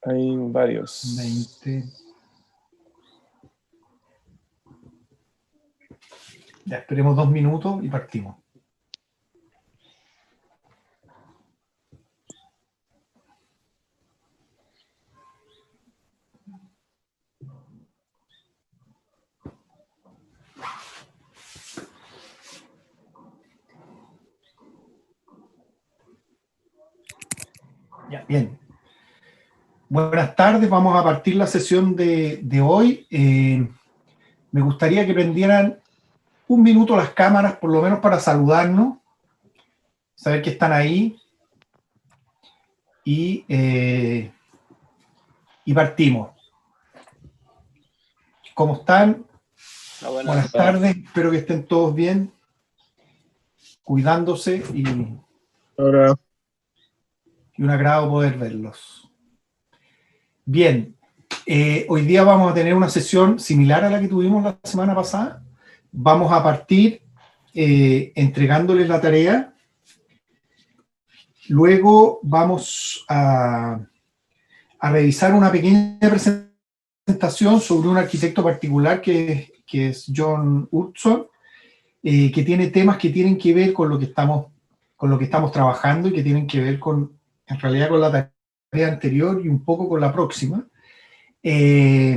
Hay varios. 20. Ya, esperemos 2 minutos y partimos. Ya, bien. Buenas tardes, vamos a partir la sesión de hoy. Me gustaría que prendieran un minuto las cámaras, por lo menos para saludarnos, saber que están ahí y partimos. ¿Cómo están? Buenas tardes, espero que estén todos bien, cuidándose y un agrado poder verlos. Bien, hoy día vamos a tener una sesión similar a la que tuvimos la semana pasada. Vamos a partir entregándoles la tarea. Luego vamos a revisar una pequeña presentación sobre un arquitecto particular que es John Hudson, que tiene temas que tienen que ver con lo que estamos trabajando y que tienen que ver en realidad con la tarea anterior y un poco con la próxima. Y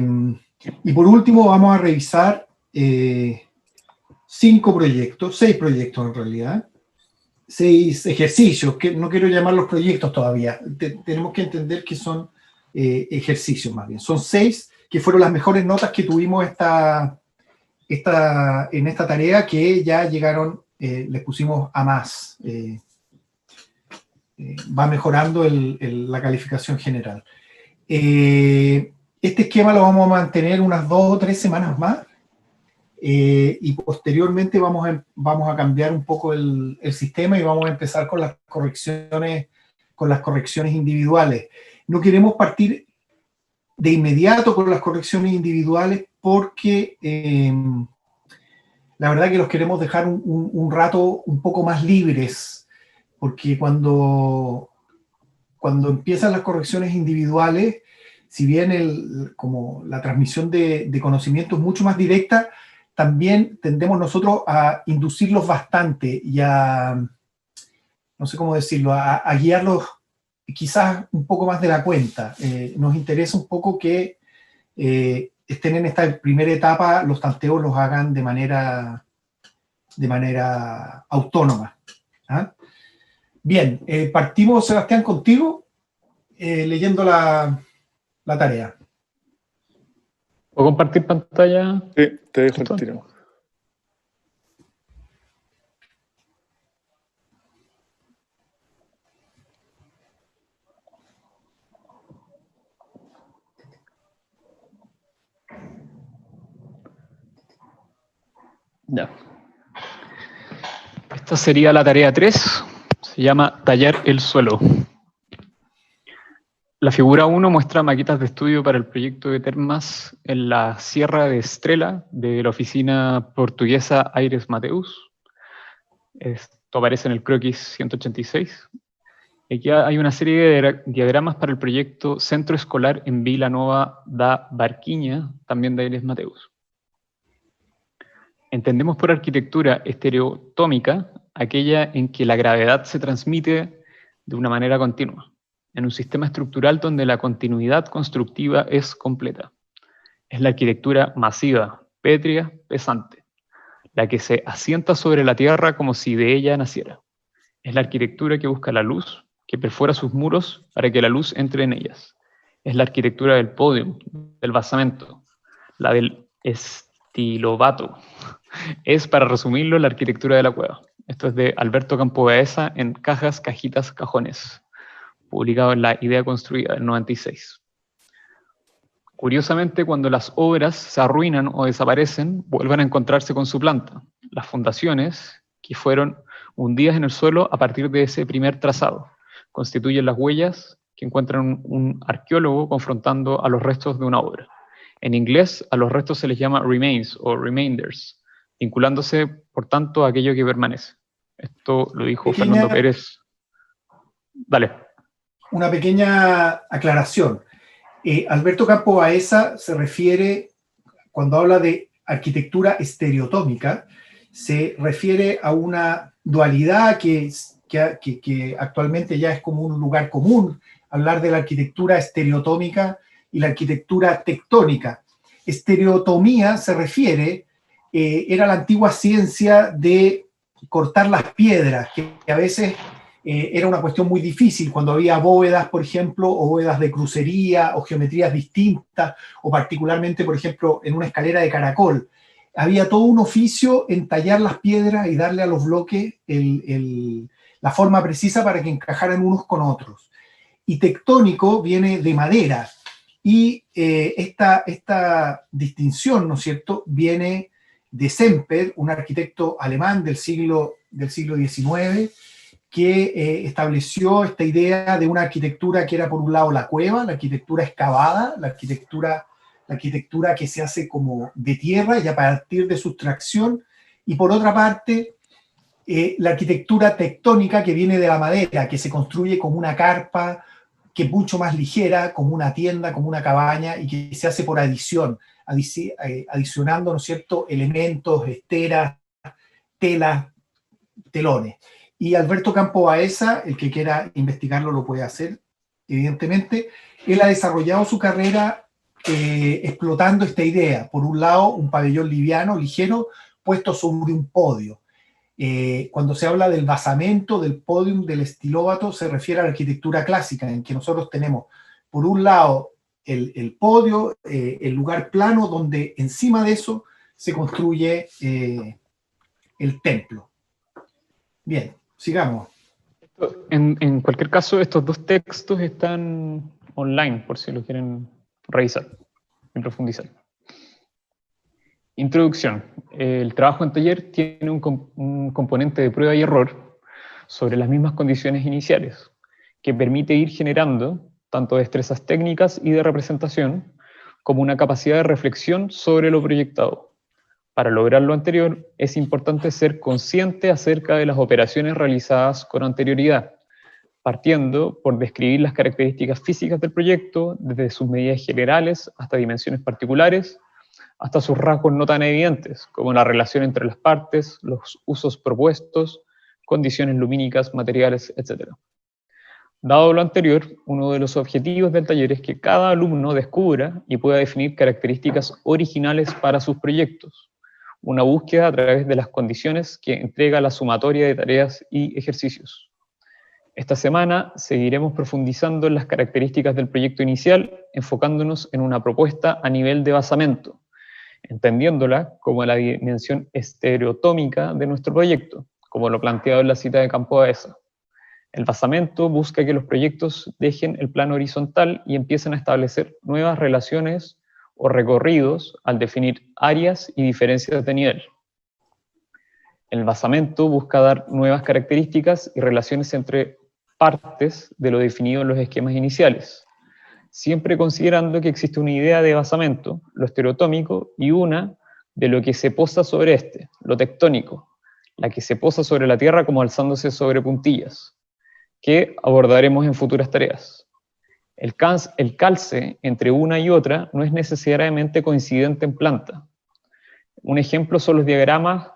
por último vamos a revisar 6 proyectos en realidad, 6 ejercicios, que no quiero llamarlos proyectos todavía, tenemos que entender que son ejercicios más bien. Son 6 que fueron las mejores notas que tuvimos en esta tarea, que ya llegaron, les pusimos a más. Va mejorando la calificación general. Este esquema lo vamos a mantener unas 2 o 3 semanas más, y posteriormente vamos a cambiar un poco el sistema y vamos a empezar con las correcciones individuales. No queremos partir de inmediato con las correcciones individuales porque la verdad que los queremos dejar un rato un poco más libres, porque cuando empiezan las correcciones individuales, si bien como la transmisión de conocimiento es mucho más directa, también tendemos nosotros a inducirlos bastante y no sé cómo decirlo, a guiarlos quizás un poco más de la cuenta. Nos interesa un poco que estén en esta primera etapa, los tanteos los hagan de manera autónoma. ¿Ah? Bien, partimos, Sebastián, contigo, leyendo la tarea. ¿Puedo compartir pantalla? Sí, te dejo el tiro. Ya. Esta sería la tarea 3, se llama Tallar el suelo. La figura 1 muestra maquetas de estudio para el proyecto de termas en la Sierra de Estrela de la oficina portuguesa Aires Mateus. Esto aparece en el croquis 186. Aquí hay una serie de diagramas para el proyecto Centro Escolar en Vila Nova da Barquinha, también de Aires Mateus. Entendemos por arquitectura estereotómica aquella en que la gravedad se transmite de una manera continua, en un sistema estructural donde la continuidad constructiva es completa. Es la arquitectura masiva, pétrea, pesante, la que se asienta sobre la tierra como si de ella naciera. Es la arquitectura que busca la luz, que perfora sus muros para que la luz entre en ellas. Es la arquitectura del podium, del basamento, la del estilobato. Es, para resumirlo, la arquitectura de la cueva. Esto es de Alberto Campo Baeza en Cajas, Cajitas, Cajones, publicado en La Idea Construida, del 96. Curiosamente, cuando las obras se arruinan o desaparecen, vuelven a encontrarse con su planta, las fundaciones, que fueron hundidas en el suelo a partir de ese primer trazado, constituyen las huellas que encuentran un arqueólogo confrontando a los restos de una obra. En inglés, a los restos se les llama remains o remainders, vinculándose, por tanto, a aquello que permanece. Esto lo dijo Fernando Pérez. Dale. Una pequeña aclaración. Alberto Campo Baeza se refiere, cuando habla de arquitectura estereotómica, se refiere a una dualidad que actualmente ya es como un lugar común, hablar de la arquitectura estereotómica y la arquitectura tectónica. Estereotomía se refiere, era la antigua ciencia de cortar las piedras, que a veces era una cuestión muy difícil cuando había bóvedas, por ejemplo, o bóvedas de crucería, o geometrías distintas, o particularmente, por ejemplo, en una escalera de caracol. Había todo un oficio en tallar las piedras y darle a los bloques la forma precisa para que encajaran unos con otros. Y tectónico viene de madera, y esta distinción, ¿no es cierto?, viene de Semper, un arquitecto alemán del siglo XIX, que estableció esta idea de una arquitectura que era por un lado la cueva, la arquitectura excavada, la arquitectura que se hace como de tierra y a partir de sustracción, y por otra parte la arquitectura tectónica que viene de la madera, que se construye como una carpa, que es mucho más ligera, como una tienda, como una cabaña, y que se hace por adición, adicionando, ¿no es cierto?, elementos, esteras, telas, telones. Y Alberto Campo Baeza, el que quiera investigarlo lo puede hacer, evidentemente. Él ha desarrollado su carrera explotando esta idea. Por un lado, un pabellón liviano, ligero, puesto sobre un podio. Cuando se habla del basamento, del podium, del estilóbato, se refiere a la arquitectura clásica, en que nosotros tenemos, por un lado, el podio, el lugar plano, donde encima de eso se construye el templo. Bien. Sigamos. En cualquier caso, estos dos textos están online, por si lo quieren revisar y profundizar. Introducción. El trabajo en taller tiene un componente de prueba y error sobre las mismas condiciones iniciales, que permite ir generando tanto destrezas técnicas y de representación, como una capacidad de reflexión sobre lo proyectado. Para lograr lo anterior, es importante ser consciente acerca de las operaciones realizadas con anterioridad, partiendo por describir las características físicas del proyecto, desde sus medidas generales hasta dimensiones particulares, hasta sus rasgos no tan evidentes, como la relación entre las partes, los usos propuestos, condiciones lumínicas, materiales, etc. Dado lo anterior, uno de los objetivos del taller es que cada alumno descubra y pueda definir características originales para sus proyectos, una búsqueda a través de las condiciones que entrega la sumatoria de tareas y ejercicios. Esta semana seguiremos profundizando en las características del proyecto inicial, enfocándonos en una propuesta a nivel de basamento, entendiéndola como la dimensión estereotómica de nuestro proyecto, como lo planteado en la cita de Campo Baeza. El basamento busca que los proyectos dejen el plano horizontal y empiecen a establecer nuevas relaciones o recorridos al definir áreas y diferencias de nivel. El basamento busca dar nuevas características y relaciones entre partes de lo definido en los esquemas iniciales, siempre considerando que existe una idea de basamento, lo estereotómico, y una de lo que se posa sobre este, lo tectónico, la que se posa sobre la tierra como alzándose sobre puntillas, que abordaremos en futuras tareas. El calce entre una y otra no es necesariamente coincidente en planta. Un ejemplo son los diagramas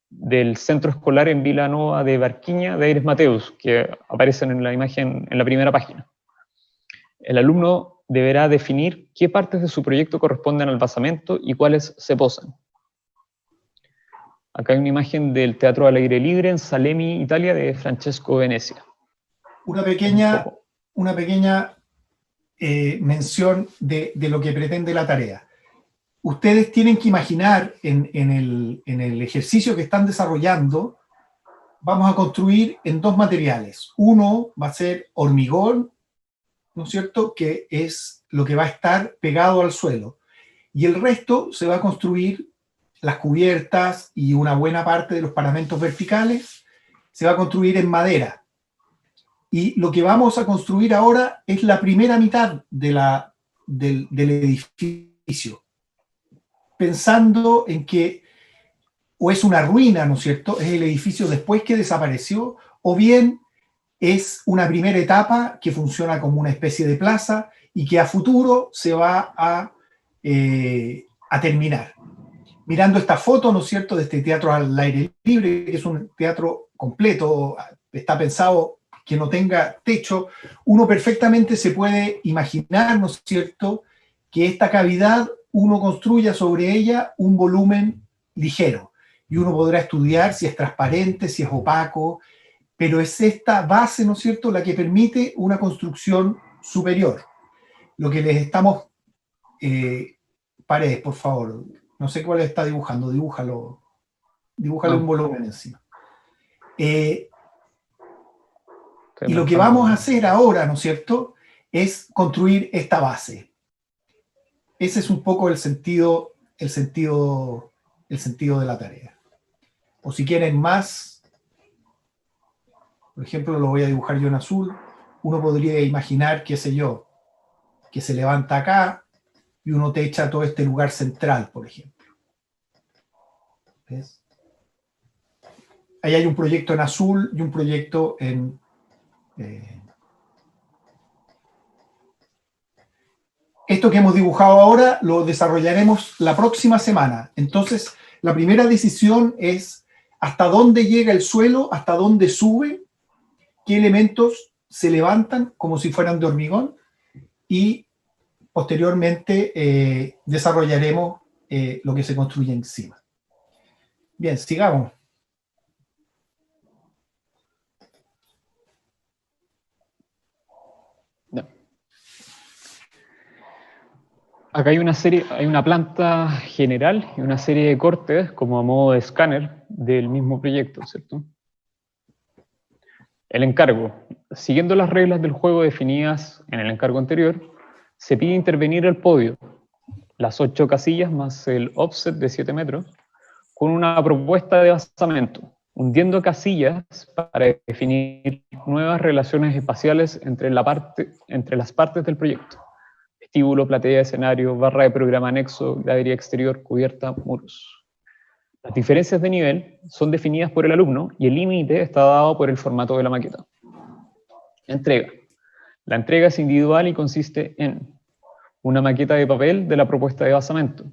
del centro escolar en Vila Nova de Barquiña de Aires Mateus, que aparecen en la imagen en la primera página. El alumno deberá definir qué partes de su proyecto corresponden al basamento y cuáles se posan. Acá hay una imagen del Teatro al Aire Libre en Salemi, Italia, de Francesco Venezia. Una pequeña mención de lo que pretende la tarea. Ustedes tienen que imaginar en el ejercicio que están desarrollando, vamos a construir en dos materiales. Uno va a ser hormigón, ¿no es cierto?, que es lo que va a estar pegado al suelo. Y el resto se va a construir, las cubiertas y una buena parte de los paramentos verticales, se va a construir en madera. Y lo que vamos a construir ahora es la primera mitad del edificio, pensando en que o es una ruina, ¿no es cierto?, es el edificio después que desapareció, o bien es una primera etapa que funciona como una especie de plaza y que a futuro se va a terminar. Mirando esta foto, ¿no es cierto?, de este teatro al aire libre, que es un teatro completo, está pensado que no tenga techo, uno perfectamente se puede imaginar, ¿no es cierto?, que esta cavidad uno construya sobre ella un volumen ligero, y uno podrá estudiar si es transparente, si es opaco, pero es esta base, ¿no es cierto?, la que permite una construcción superior. Lo que les estamos... Paredes, por favor, no sé cuál está dibujando, dibújale un volumen encima. Y lo que vamos a hacer ahora, ¿no es cierto?, es construir esta base. Ese es un poco el sentido de la tarea. O si quieren más, por ejemplo, lo voy a dibujar yo en azul, uno podría imaginar, qué sé yo, que se levanta acá y uno techa todo este lugar central, por ejemplo. ¿Ves? Ahí hay un proyecto en azul y un proyecto en... Esto que hemos dibujado ahora lo desarrollaremos la próxima semana. Entonces, la primera decisión es hasta dónde llega el suelo, hasta dónde sube, qué elementos se levantan como si fueran de hormigón, y posteriormente desarrollaremos lo que se construye encima. Bien, sigamos. Acá hay una planta general y una serie de cortes como a modo de escáner del mismo proyecto, ¿cierto? El encargo. Siguiendo las reglas del juego definidas en el encargo anterior, se pide intervenir el podio, las 8 casillas más el offset de 7 metros, con una propuesta de basamento, hundiendo casillas para definir nuevas relaciones espaciales entre las partes del proyecto. Vestíbulo, platea de escenario, barra de programa anexo, gradería exterior, cubierta, muros. Las diferencias de nivel son definidas por el alumno y el límite está dado por el formato de la maqueta. Entrega. La entrega es individual y consiste en una maqueta de papel de la propuesta de basamento.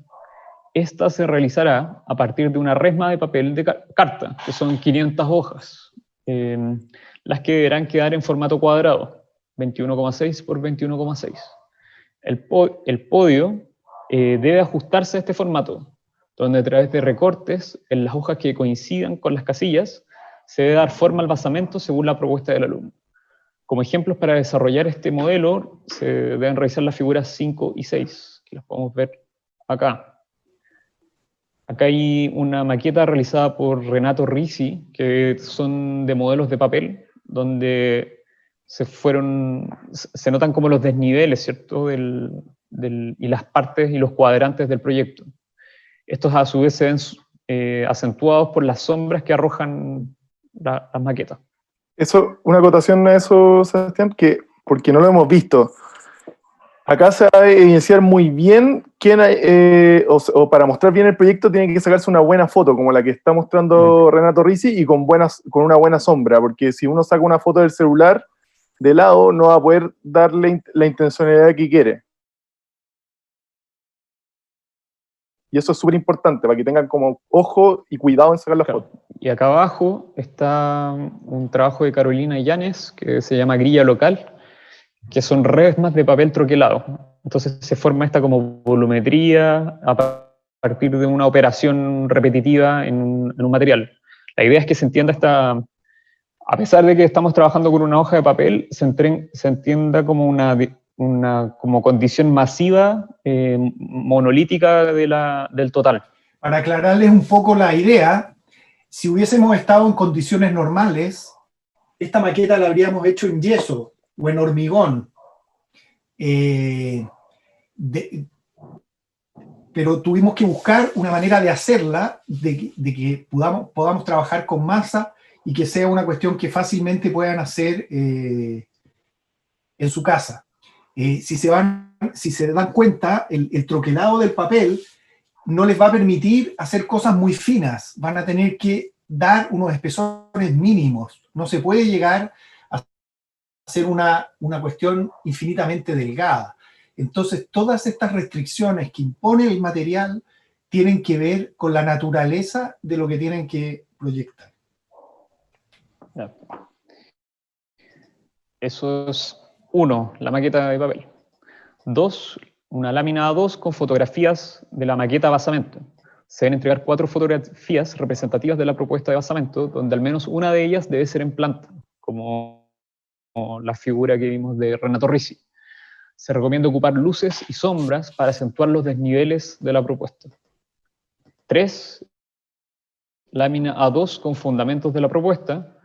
Esta se realizará a partir de una resma de papel de carta, que son 500 hojas, las que deberán quedar en formato cuadrado, 21,6 por 21,6. El podio debe ajustarse a este formato, donde a través de recortes en las hojas que coincidan con las casillas, se debe dar forma al basamento según la propuesta del alumno. Como ejemplos para desarrollar este modelo, se deben revisar las figuras 5 y 6, que las podemos ver acá. Acá hay una maqueta realizada por Renato Risi, que son de modelos de papel, donde se notan como los desniveles, ¿cierto?, y las partes y los cuadrantes del proyecto. Estos a su vez se ven acentuados por las sombras que arrojan las maquetas. Eso, una acotación a eso, Sebastián, que porque no lo hemos visto. Acá se va a evidenciar muy bien quién o para mostrar bien el proyecto tiene que sacarse una buena foto, como la que está mostrando Renato Risi, y con una buena sombra, porque si uno saca una foto del celular de lado, no va a poder darle la intencionalidad que quiere. Y eso es súper importante, para que tengan como ojo y cuidado en sacar la foto. Y acá abajo está un trabajo de Carolina Llanes, que se llama Grilla Local, que son resmas de papel troquelado. Entonces se forma esta como volumetría a partir de una operación repetitiva en un material. La idea es que se entienda a pesar de que estamos trabajando con una hoja de papel, se entienda como una condición masiva, monolítica del total. Para aclararles un poco la idea, si hubiésemos estado en condiciones normales, esta maqueta la habríamos hecho en yeso o en hormigón. Pero tuvimos que buscar una manera de hacerla, de que podamos trabajar con masa y que sea una cuestión que fácilmente puedan hacer en su casa. Si se dan cuenta, el troquelado del papel no les va a permitir hacer cosas muy finas, van a tener que dar unos espesores mínimos, no se puede llegar a hacer una cuestión infinitamente delgada. Entonces, todas estas restricciones que impone el material tienen que ver con la naturaleza de lo que tienen que proyectar. Ya. Eso es 1, la maqueta de papel. 2, una lámina A2 con fotografías de la maqueta basamento. Se deben entregar 4 fotografías representativas de la propuesta de basamento, donde al menos una de ellas debe ser en planta, como la figura que vimos de Renato Ricci. Se recomienda ocupar luces y sombras para acentuar los desniveles de la propuesta. 3, lámina A2 con fundamentos de la propuesta.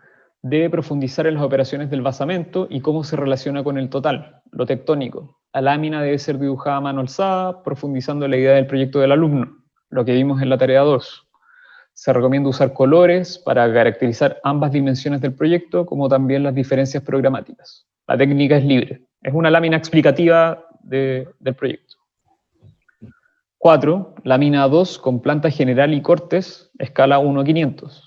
Debe profundizar en las operaciones del basamento y cómo se relaciona con el total, lo tectónico. La lámina debe ser dibujada a mano alzada, profundizando en la idea del proyecto del alumno, lo que vimos en la tarea 2. Se recomienda usar colores para caracterizar ambas dimensiones del proyecto, como también las diferencias programáticas. La técnica es libre. Es una lámina explicativa del proyecto. 4, lámina A2 con planta general y cortes, escala 1:500.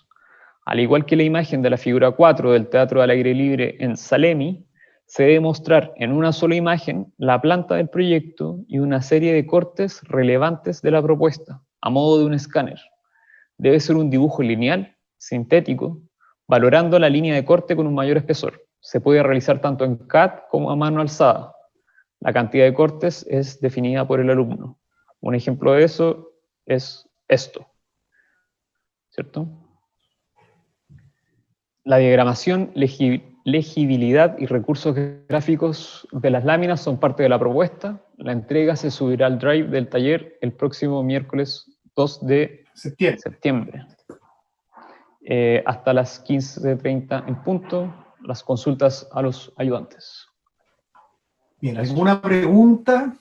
Al igual que la imagen de la figura 4 del Teatro al Aire Libre en Salemi, se debe mostrar en una sola imagen la planta del proyecto y una serie de cortes relevantes de la propuesta, a modo de un escáner. Debe ser un dibujo lineal, sintético, valorando la línea de corte con un mayor espesor. Se puede realizar tanto en CAD como a mano alzada. La cantidad de cortes es definida por el alumno. Un ejemplo de eso es esto, ¿cierto? La diagramación, legibilidad y recursos gráficos de las láminas son parte de la propuesta. La entrega se subirá al Drive del taller el próximo miércoles 2 de septiembre. Hasta las 15:30 en punto, las consultas a los ayudantes. Bien, ¿alguna pregunta?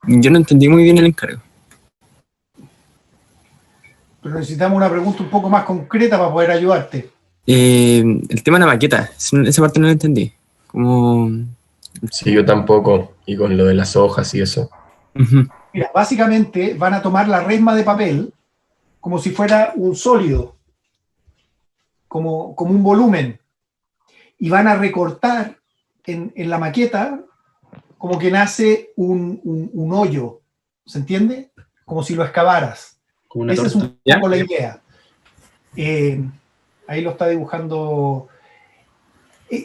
Yo no entendí muy bien el encargo. Pero necesitamos una pregunta un poco más concreta para poder ayudarte. El tema de la maqueta, esa parte no la entendí. Como... Sí, yo tampoco. Y con lo de las hojas y eso. Mira, básicamente van a tomar la resma de papel como si fuera un sólido, como un volumen, y van a recortar en la maqueta como que nace un hoyo, ¿se entiende? Como si lo excavaras. Esa es un poco la idea. Ahí lo está dibujando.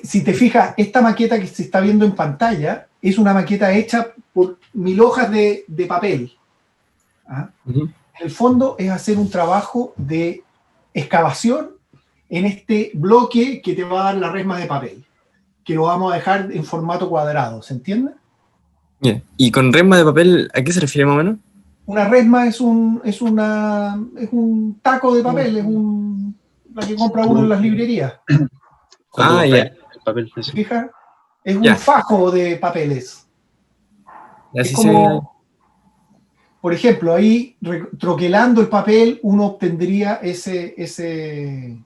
Si te fijas, esta maqueta que se está viendo en pantalla es una maqueta hecha por 1000 hojas de papel. ¿Ah? En el fondo es hacer un trabajo de excavación en este bloque que te va a dar la resma de papel, que lo vamos a dejar en formato cuadrado, ¿se entiende? Yeah. ¿Y con resma de papel a qué se refiere más o menos? Una resma es un taco de papel, es la que compra uno en las librerías. Ya. El papel ¿Se fija? Es un fajo de papeles. Es como, por ejemplo, ahí troquelando el papel uno obtendría ese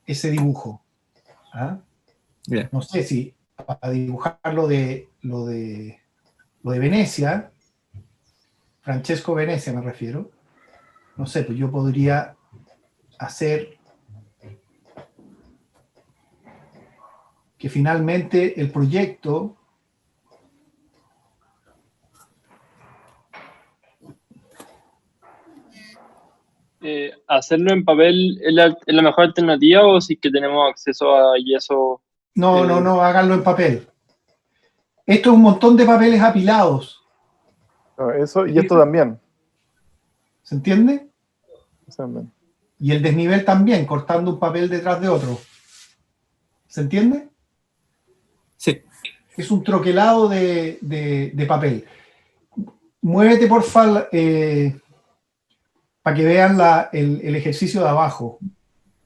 dibujo. ¿Ah? Yeah. No sé si para dibujar lo de Venecia, Francesco Venecia me refiero, no sé, pues yo podría hacer que finalmente el proyecto ¿hacerlo en papel es la mejor alternativa o si que tenemos acceso a yeso? No, háganlo en papel. Esto es un montón de papeles apilados. Eso y esto también. ¿Se entiende? Eso también. Y el desnivel también, cortando un papel detrás de otro. ¿Se entiende? Sí. Es un troquelado de papel. Muévete, porfa, para que vean el ejercicio de abajo.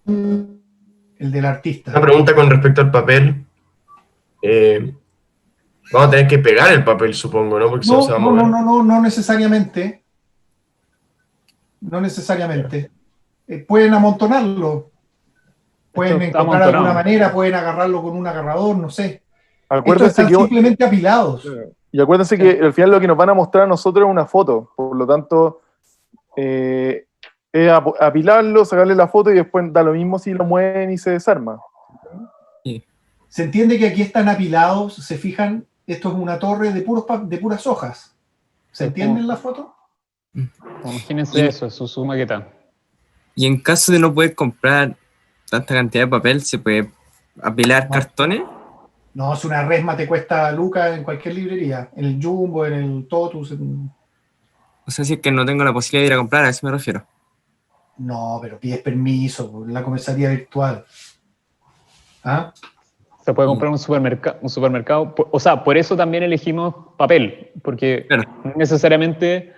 El del artista. Una pregunta con respecto al papel. Vamos a tener que pegar el papel, supongo, ¿no? Porque No necesariamente. No necesariamente. Pueden amontonarlo. Pueden encontrar alguna manera, pueden agarrarlo con un agarrador, no sé. Acuérdense están simplemente apilados. Y acuérdense que al final lo que nos van a mostrar a nosotros es una foto. Por lo tanto, es apilarlo, sacarle la foto y después da lo mismo si lo mueven y se desarma. Sí. Se entiende que aquí están apilados, se fijan, esto es una torre de puras hojas. ¿Se entiende en la foto? Imagínense eso, su maqueta. Y en caso de no poder comprar tanta cantidad de papel, ¿se puede apilar No. cartones? No, si una resma te cuesta lucas en cualquier librería, en el Jumbo, en el Totus. O sea, si es que no tengo la posibilidad de ir a comprar, a eso me refiero. No, pero pides permiso en la comisaría virtual. ¿Ah? Se puede comprar un supermercado. O sea, por eso también elegimos papel, porque Claro. no es necesariamente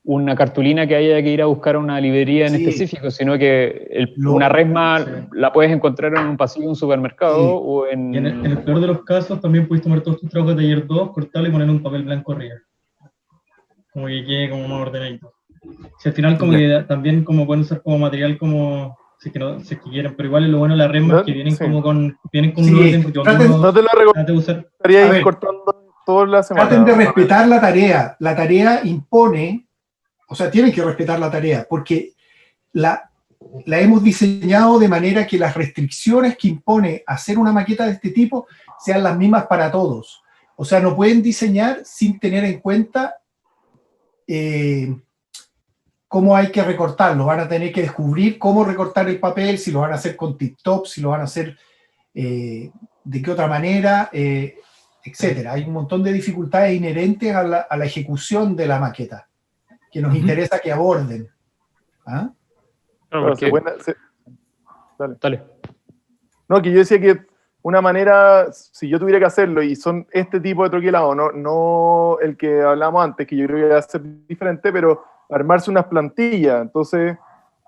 una cartulina que haya que ir a buscar a una librería en Sí. específico, sino que Lo- una resma sí. la puedes encontrar en un pasillo de un supermercado Sí. o en... Y en el peor de los casos, también pudiste tomar todos tus trabajos de taller 2, cortarlo y poner un papel blanco arriba. Como que quede como más ordenadito. Si al final como Ya. que también como pueden usar como material como, si es que quieren, pero igual lo bueno de las resmas es que vienen Sí. como con Sí, un orden, porque traten- cuando No te lo uno trata de usar, recomendaría A ir ver. cortando toda la semana. Traten de respetar la tarea. La tarea impone, o sea, tienen que respetar la tarea, porque la hemos diseñado de manera que las restricciones que impone hacer una maqueta de este tipo sean las mismas para todos. O sea, no pueden diseñar sin tener en cuenta cómo hay que recortarlo. Van a tener que descubrir cómo recortar el papel, si lo van a hacer con tip-top, si lo van a hacer de qué otra manera, etcétera. Hay un montón de dificultades inherentes a la ejecución de la maqueta que nos interesa que aborden. ¿Ah? Claro, Claro, porque- Dale. No, que yo decía que una manera, si yo tuviera que hacerlo, y son este tipo de troquelado, no el que hablamos antes, que yo creo que va a ser diferente, pero armarse unas plantillas. Entonces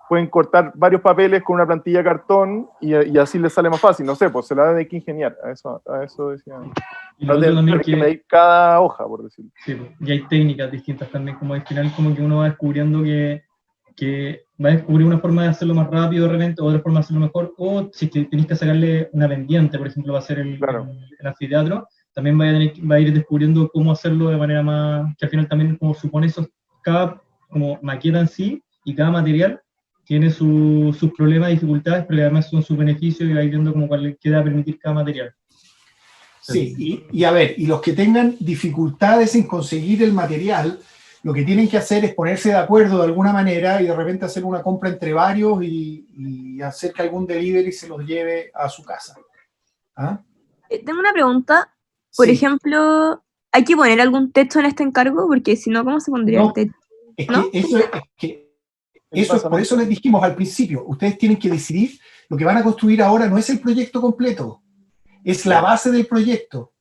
pueden cortar varios papeles con una plantilla de cartón y así les sale más fácil. No sé, pues se la da de que ingeniar. A eso decía. y lo No otro también tener que medir cada hoja, por decirlo. sí, y hay técnicas distintas también, como al final como que uno va descubriendo que va a descubrir una forma de hacerlo más rápido de repente, otra forma de hacerlo mejor, o si que tenéis que sacarle una pendiente, por ejemplo, va a ser Claro. el anfiteatro, también va a ir descubriendo cómo hacerlo de manera más, que al final también como supone eso, cada como maqueta en sí y cada material tiene sus problemas, dificultades, pero además son sus beneficios y va a ir viendo como cuál queda a permitir cada material. Sí, y a ver, y los que tengan dificultades en conseguir el material, lo que tienen que hacer es ponerse de acuerdo de alguna manera y de repente hacer una compra entre varios y hacer que algún delivery se los lleve a su casa. ¿Ah? Tengo una pregunta. Por Sí. ejemplo, ¿hay que poner algún techo en este encargo? Porque si no, ¿cómo se pondría No. el techo? Es que ¿No? eso es por eso les dijimos al principio, ustedes tienen que decidir, lo que van a construir ahora no es el proyecto completo, es la base del proyecto,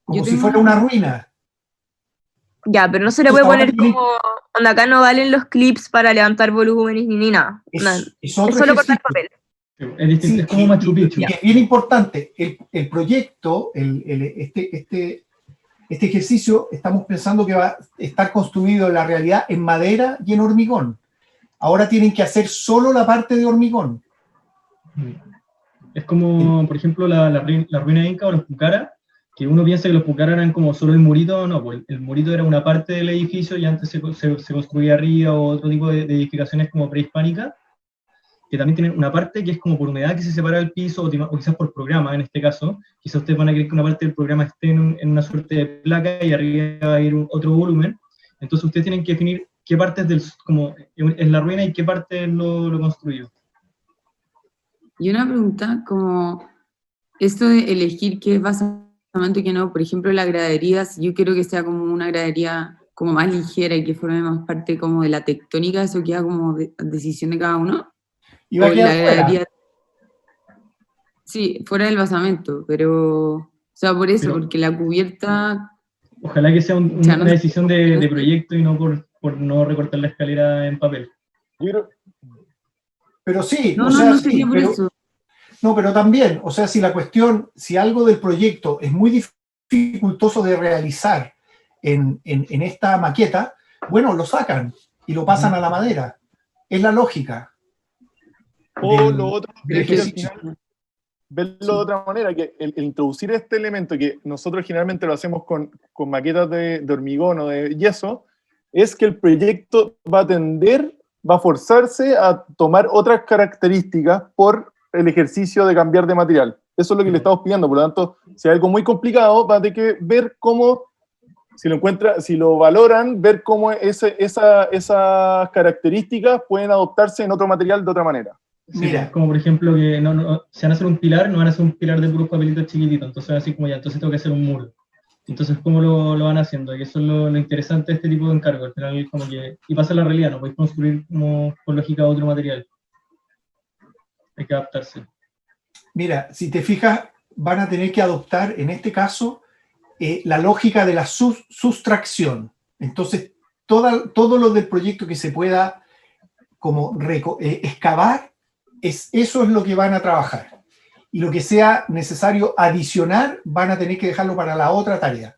como Yo si tengo fuera una ruina. Ya, pero no se le Entonces, puede ahora poner tienen- como... Onda, acá no valen los clips para levantar volúmenes ni nada. Onda, Es otro es solo cortar ejercicio. papel. Es distinto, Sí, es como Machu Picchu. y que es bien importante, el proyecto, este ejercicio, estamos pensando que va a estar construido en la realidad en madera y en hormigón. Ahora tienen que hacer solo la parte de hormigón. Es como, por ejemplo, la ruina inca o los pucara, que uno piensa que los pucara eran como solo el murito, no, pues el murito era una parte del edificio y antes se construía arriba o otro tipo de edificaciones como prehispánicas, que también tienen una parte que es como por humedad que se separa del piso, o quizás por programa en este caso. Quizás ustedes van a querer que una parte del programa esté en una suerte de placa y arriba va a ir otro volumen. Entonces ustedes tienen que definir qué parte como es la ruina y qué parte es lo construido. Y una pregunta, como esto de elegir qué es basamento y qué no, por ejemplo, la gradería, si yo quiero que sea como una gradería como más ligera y que forme más parte como de la tectónica, eso queda como decisión de cada uno. Y va a O quedar la fuera. gradería, sí, fuera del basamento, pero, o sea, por eso, Pero- porque la cubierta, Ojalá que sea O sea, no una sé. decisión de proyecto y no por no recortar la escalera en papel. Yo creo- Pero sí, no, o no, sea, no sí, sería por pero, eso. no, pero también, o sea, si algo del proyecto es muy dificultoso de realizar en esta maqueta, bueno, lo sacan y lo pasan a la madera. Es la lógica. O del- lo otro del es que al ejercicio. final verlo de otra manera, que el introducir este elemento que nosotros generalmente lo hacemos con maquetas de hormigón o de yeso, es que el proyecto va a forzarse a tomar otras características por el ejercicio de cambiar de material. Eso es lo que le estamos pidiendo. Por lo tanto, si hay algo muy complicado, va a tener que ver cómo, si lo valoran, ver cómo esas características pueden adoptarse en otro material de otra manera. Sí, Mira. como por ejemplo que si van a hacer un pilar, no van a hacer un pilar de puros papelitos chiquititos, entonces así como ya, entonces tengo que hacer un muro. Entonces, ¿cómo lo van haciendo? Y eso es lo interesante de este tipo de encargo. Al final, como que, y pasa en la realidad, no podéis construir como por lógica otro material. Hay que adaptarse. Mira, si te fijas, van a tener que adoptar, en este caso, la lógica de la sustracción. Entonces, todo lo del proyecto que se pueda como excavar, eso es lo que van a trabajar. Y lo que sea necesario adicionar, van a tener que dejarlo para la otra tarea.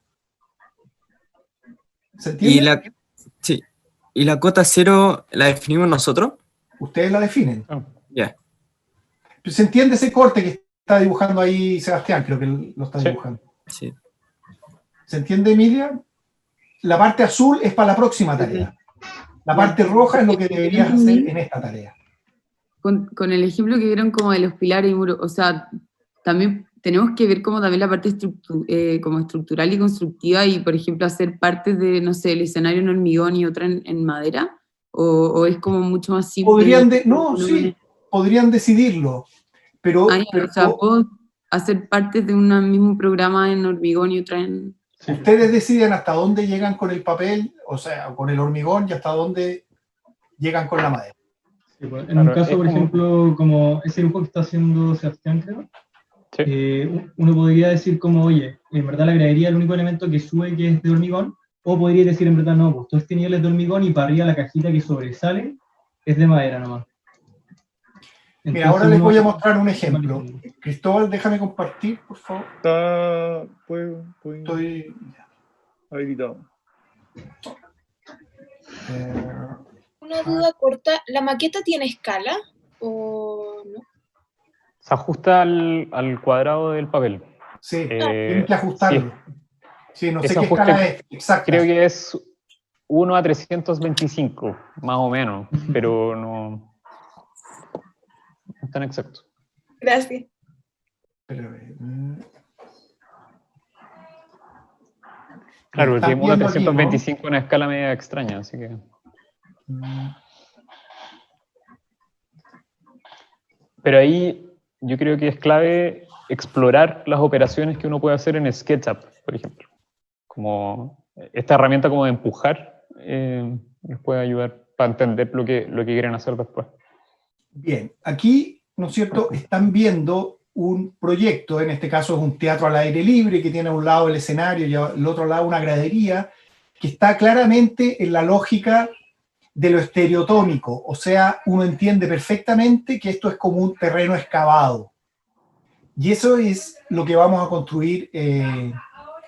¿Se entiende? Sí. ¿Y la cota cero la definimos nosotros? Ustedes la definen. Ya. ¿Se entiende ese corte que está dibujando ahí Sebastián? Creo que lo está dibujando. Sí. ¿Se entiende, Emilia? La parte azul es para la próxima tarea. La parte roja es lo que deberías hacer en esta tarea. Con el ejemplo que dieron como de los pilares y muros, o sea, también tenemos que ver como también la parte como estructural y constructiva y, por ejemplo, hacer partes de, no sé, el escenario en hormigón y otra en madera, o es como mucho más simple. Podrían decidirlo, pero... O sea, puedo hacer partes de un mismo programa en hormigón y otra en... Ustedes deciden hasta dónde llegan con el papel, o sea, con el hormigón, y hasta dónde llegan con la madera. Sí, pues, en un caso, por ejemplo, como ese dibujo que está haciendo Sebastián, creo, uno podría decir como, oye, en verdad la gradería es el único elemento que sube que es de hormigón, o podría decir en verdad, no, pues todo este nivel es de hormigón y para arriba la cajita que sobresale es de madera nomás. Entonces, mira, ahora les voy a mostrar un ejemplo. Cristóbal, déjame compartir, por favor. Estoy habilitado. Una duda corta, ¿la maqueta tiene escala o no? Se ajusta al cuadrado del papel. Sí, tienen que ajustarlo. Sí, no sé qué ajuste, escala es exacta. Creo que es 1 a 325, más o menos, pero no es tan exacto. Gracias. Claro, porque 1 a 325 es una escala media extraña, así que... Pero ahí yo creo que es clave explorar las operaciones que uno puede hacer en SketchUp, por ejemplo. Como esta herramienta como de empujar les puede ayudar para entender lo que quieren hacer después. Bien, aquí, ¿no es cierto?, están viendo un proyecto, en este caso es un teatro al aire libre, que tiene a un lado el escenario y al otro lado una gradería, que está claramente en la lógica de lo estereotómico, o sea, uno entiende perfectamente que esto es como un terreno excavado. Y eso es lo que vamos a construir,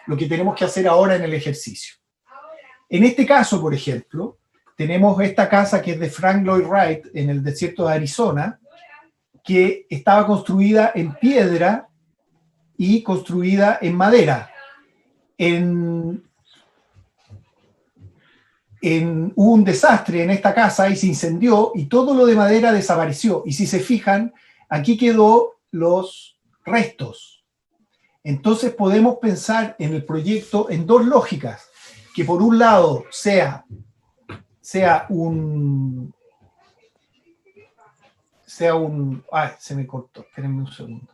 lo que tenemos que hacer ahora en el ejercicio. En este caso, por ejemplo, tenemos esta casa que es de Frank Lloyd Wright en el desierto de Arizona, que estaba construida en piedra y construida en madera. Hubo un desastre en esta casa y se incendió y todo lo de madera desapareció. Y si se fijan, aquí quedó los restos. Entonces podemos pensar en el proyecto en dos lógicas, que por un lado sea un... Ay, se me cortó, espérenme un segundo.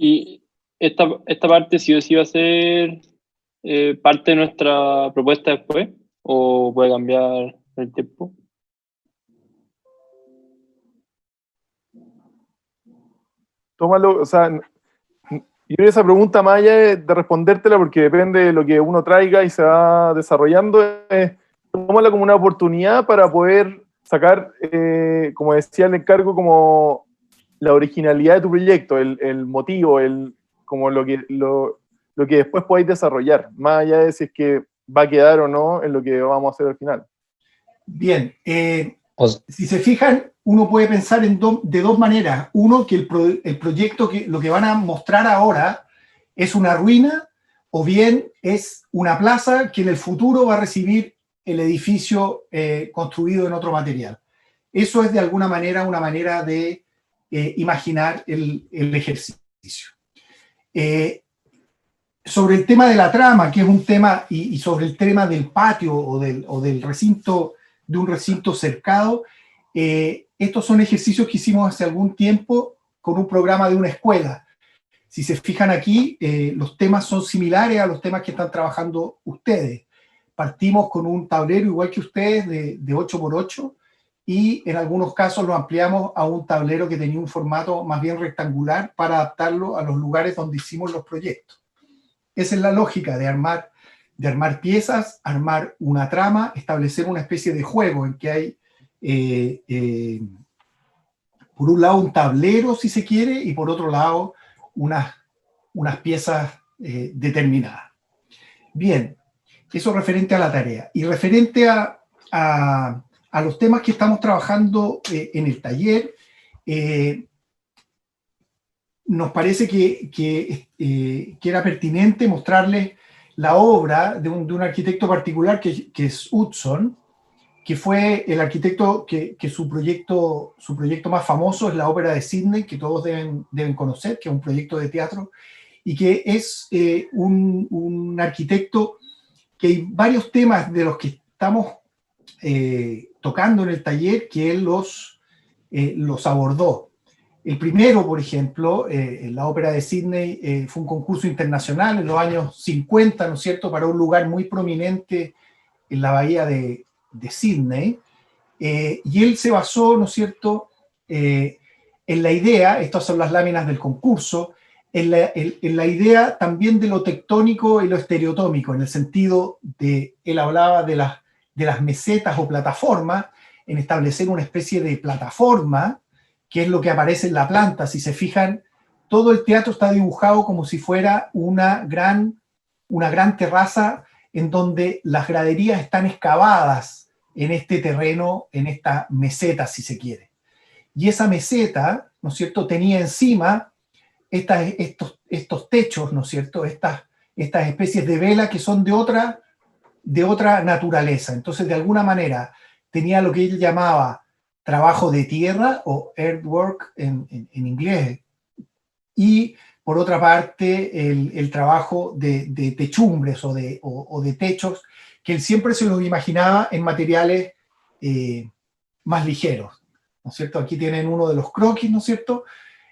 Y esta parte sí o sí va a ser parte de nuestra propuesta después, o puede cambiar el tiempo. Tómalo, o sea, yo creo que esa pregunta, más allá de respondértela, porque depende de lo que uno traiga y se va desarrollando, tómala como una oportunidad para poder sacar, como decía el encargo, como la originalidad de tu proyecto, el motivo, como lo que después podáis desarrollar, más allá de si es que va a quedar o no en lo que vamos a hacer al final. Bien, si se fijan, uno puede pensar de dos maneras. Uno, que el proyecto, lo que van a mostrar ahora es una ruina, o bien es una plaza que en el futuro va a recibir el edificio construido en otro material. Eso es de alguna manera una manera de imaginar el ejercicio. Sobre el tema de la trama, que es un tema, y sobre el tema del patio o del recinto, de un recinto cercado, estos son ejercicios que hicimos hace algún tiempo con un programa de una escuela. Si se fijan aquí, los temas son similares a los temas que están trabajando ustedes. Partimos con un tablero igual que ustedes de 8x8 y en algunos casos lo ampliamos a un tablero que tenía un formato más bien rectangular para adaptarlo a los lugares donde hicimos los proyectos. Esa es la lógica de armar piezas, armar una trama, establecer una especie de juego en que hay, por un lado, un tablero, si se quiere, y por otro lado, unas piezas determinadas. Bien, eso referente a la tarea. Y referente a los temas que estamos trabajando en el taller, nos parece que era pertinente mostrarles la obra de un arquitecto particular que es Utzon, que fue el arquitecto que su proyecto más famoso es la Ópera de Sydney, que todos deben conocer, que es un proyecto de teatro, y que es un arquitecto que hay varios temas de los que estamos tocando en el taller que él los abordó. El primero, por ejemplo, la Ópera de Sydney fue un concurso internacional en los años 50, ¿no es cierto?, para un lugar muy prominente en la bahía de Sydney, y él se basó, ¿no es cierto?, en la idea, estas son las láminas del concurso, en la idea también de lo tectónico y lo estereotómico, en el sentido de, él hablaba de las mesetas o plataformas, en establecer una especie de plataforma, que es lo que aparece en la planta. Si se fijan, todo el teatro está dibujado como si fuera una gran terraza en donde las graderías están excavadas en este terreno, en esta meseta, si se quiere. Y esa meseta, ¿no es cierto?, tenía encima estos techos, ¿no es cierto?, estas especies de vela que son de otra naturaleza. Entonces, de alguna manera, tenía lo que él llamaba trabajo de tierra o earthwork en inglés, y por otra parte el trabajo de techumbres o de techos, que él siempre se los imaginaba en materiales más ligeros, ¿no es cierto? Aquí tienen uno de los croquis, ¿no es cierto?,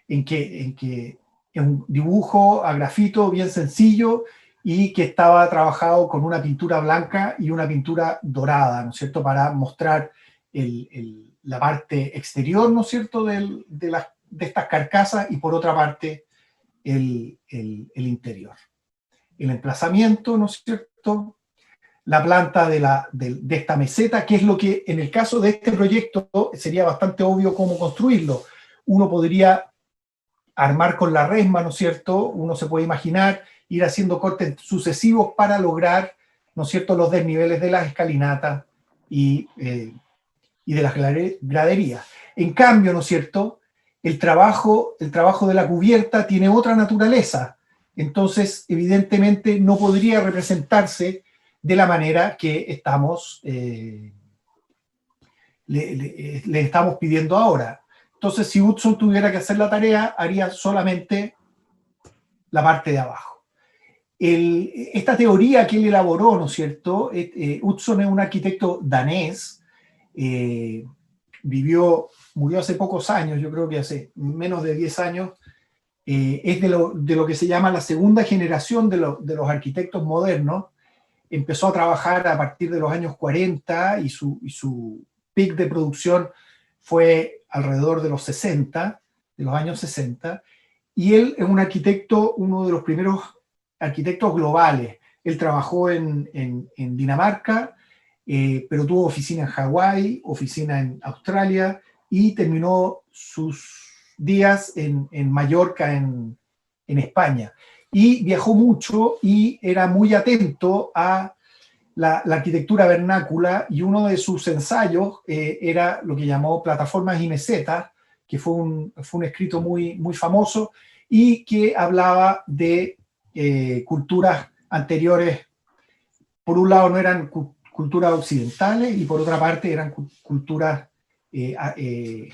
en que es un dibujo a grafito bien sencillo y que estaba trabajado con una pintura blanca y una pintura dorada, ¿no es cierto?, para mostrar la parte exterior, ¿no es cierto?, de estas carcasas, y por otra parte el interior. El emplazamiento, ¿no es cierto?, la planta de esta meseta, que es lo que en el caso de este proyecto sería bastante obvio cómo construirlo. Uno podría armar con la resma, ¿no es cierto?, uno se puede imaginar ir haciendo cortes sucesivos para lograr, ¿no es cierto?, los desniveles de las escalinatas y de las graderías. En cambio, ¿no es cierto?, el trabajo de la cubierta tiene otra naturaleza, entonces evidentemente no podría representarse de la manera que le estamos pidiendo ahora. Entonces, si Utzon tuviera que hacer la tarea, haría solamente la parte de abajo. Esta teoría que él elaboró, ¿no es cierto?, Utzon es un arquitecto danés, murió hace pocos años, yo creo que hace menos de 10 años, es de lo que se llama la segunda generación de los arquitectos modernos. Empezó a trabajar a partir de los años 40 y su pic de producción fue alrededor de los 60, de los años 60, y él es un arquitecto, uno de los primeros arquitectos globales. Él trabajó en Dinamarca, pero tuvo oficina en Hawái, oficina en Australia, y terminó sus días en Mallorca, en España. Y viajó mucho y era muy atento a la arquitectura vernácula, y uno de sus ensayos era lo que llamó Plataformas y Mesetas, que fue un escrito muy, muy famoso y que hablaba de culturas anteriores. Por un lado no eran culturas occidentales y por otra parte eran culturas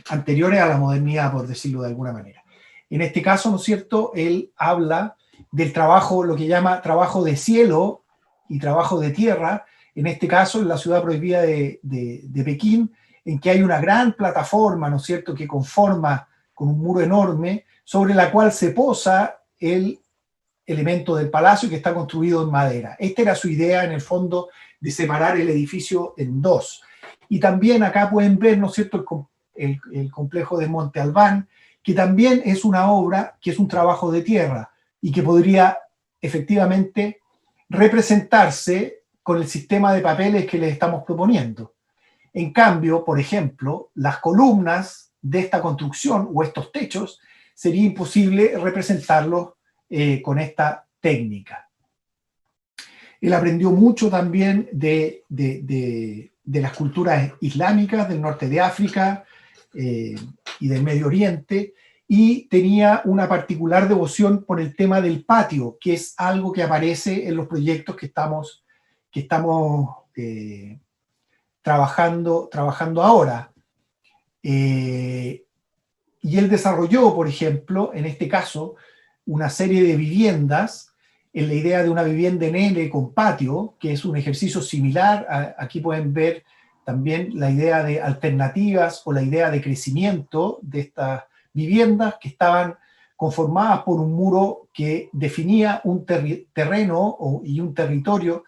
anteriores a la modernidad, por decirlo de alguna manera. En este caso, ¿no es cierto?, él habla del trabajo, lo que llama trabajo de cielo y trabajo de tierra, en este caso en la ciudad prohibida de Pekín, en que hay una gran plataforma, ¿no es cierto?, que conforma con un muro enorme, sobre la cual se posa el elemento del palacio que está construido en madera. Esta era su idea, en el fondo, de separar el edificio en dos. Y también acá pueden ver, ¿no es cierto?, el complejo de Monte Albán, que también es una obra que es un trabajo de tierra y que podría efectivamente representarse con el sistema de papeles que les estamos proponiendo. En cambio, por ejemplo, las columnas de esta construcción o estos techos sería imposible representarlos con esta técnica. Él aprendió mucho también de las culturas islámicas del norte de África y del Medio Oriente, y tenía una particular devoción por el tema del patio, que es algo que aparece en los proyectos que estamos trabajando ahora. Y él desarrolló, por ejemplo, en este caso, una serie de viviendas, en la idea de una vivienda en L con patio, que es un ejercicio similar. Aquí pueden ver también la idea de alternativas o la idea de crecimiento de estas viviendas que estaban conformadas por un muro que definía un terreno y un territorio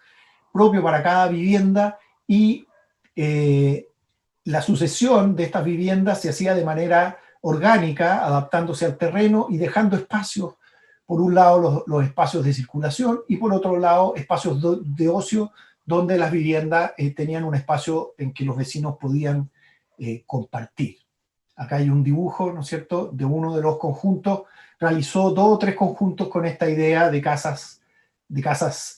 propio para cada vivienda, y la sucesión de estas viviendas se hacía de manera orgánica, adaptándose al terreno y dejando espacios, por un lado los espacios de circulación y por otro lado espacios de ocio, donde las viviendas tenían un espacio en que los vecinos podían compartir. Acá hay un dibujo, ¿no es cierto?, de uno de los conjuntos. Realizó 2 o 3 conjuntos con esta idea de casas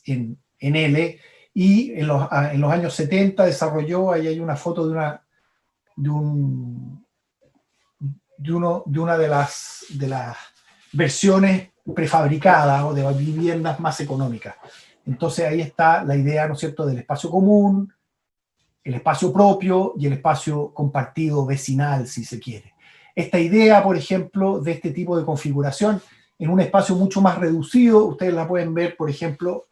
en L, y en los años 70 desarrolló, ahí hay una foto de una de las versiones prefabricadas o de las viviendas más económicas. Entonces ahí está la idea, ¿no es cierto?, del espacio común, el espacio propio y el espacio compartido vecinal, si se quiere. Esta idea, por ejemplo, de este tipo de configuración en un espacio mucho más reducido, ustedes la pueden ver, por ejemplo,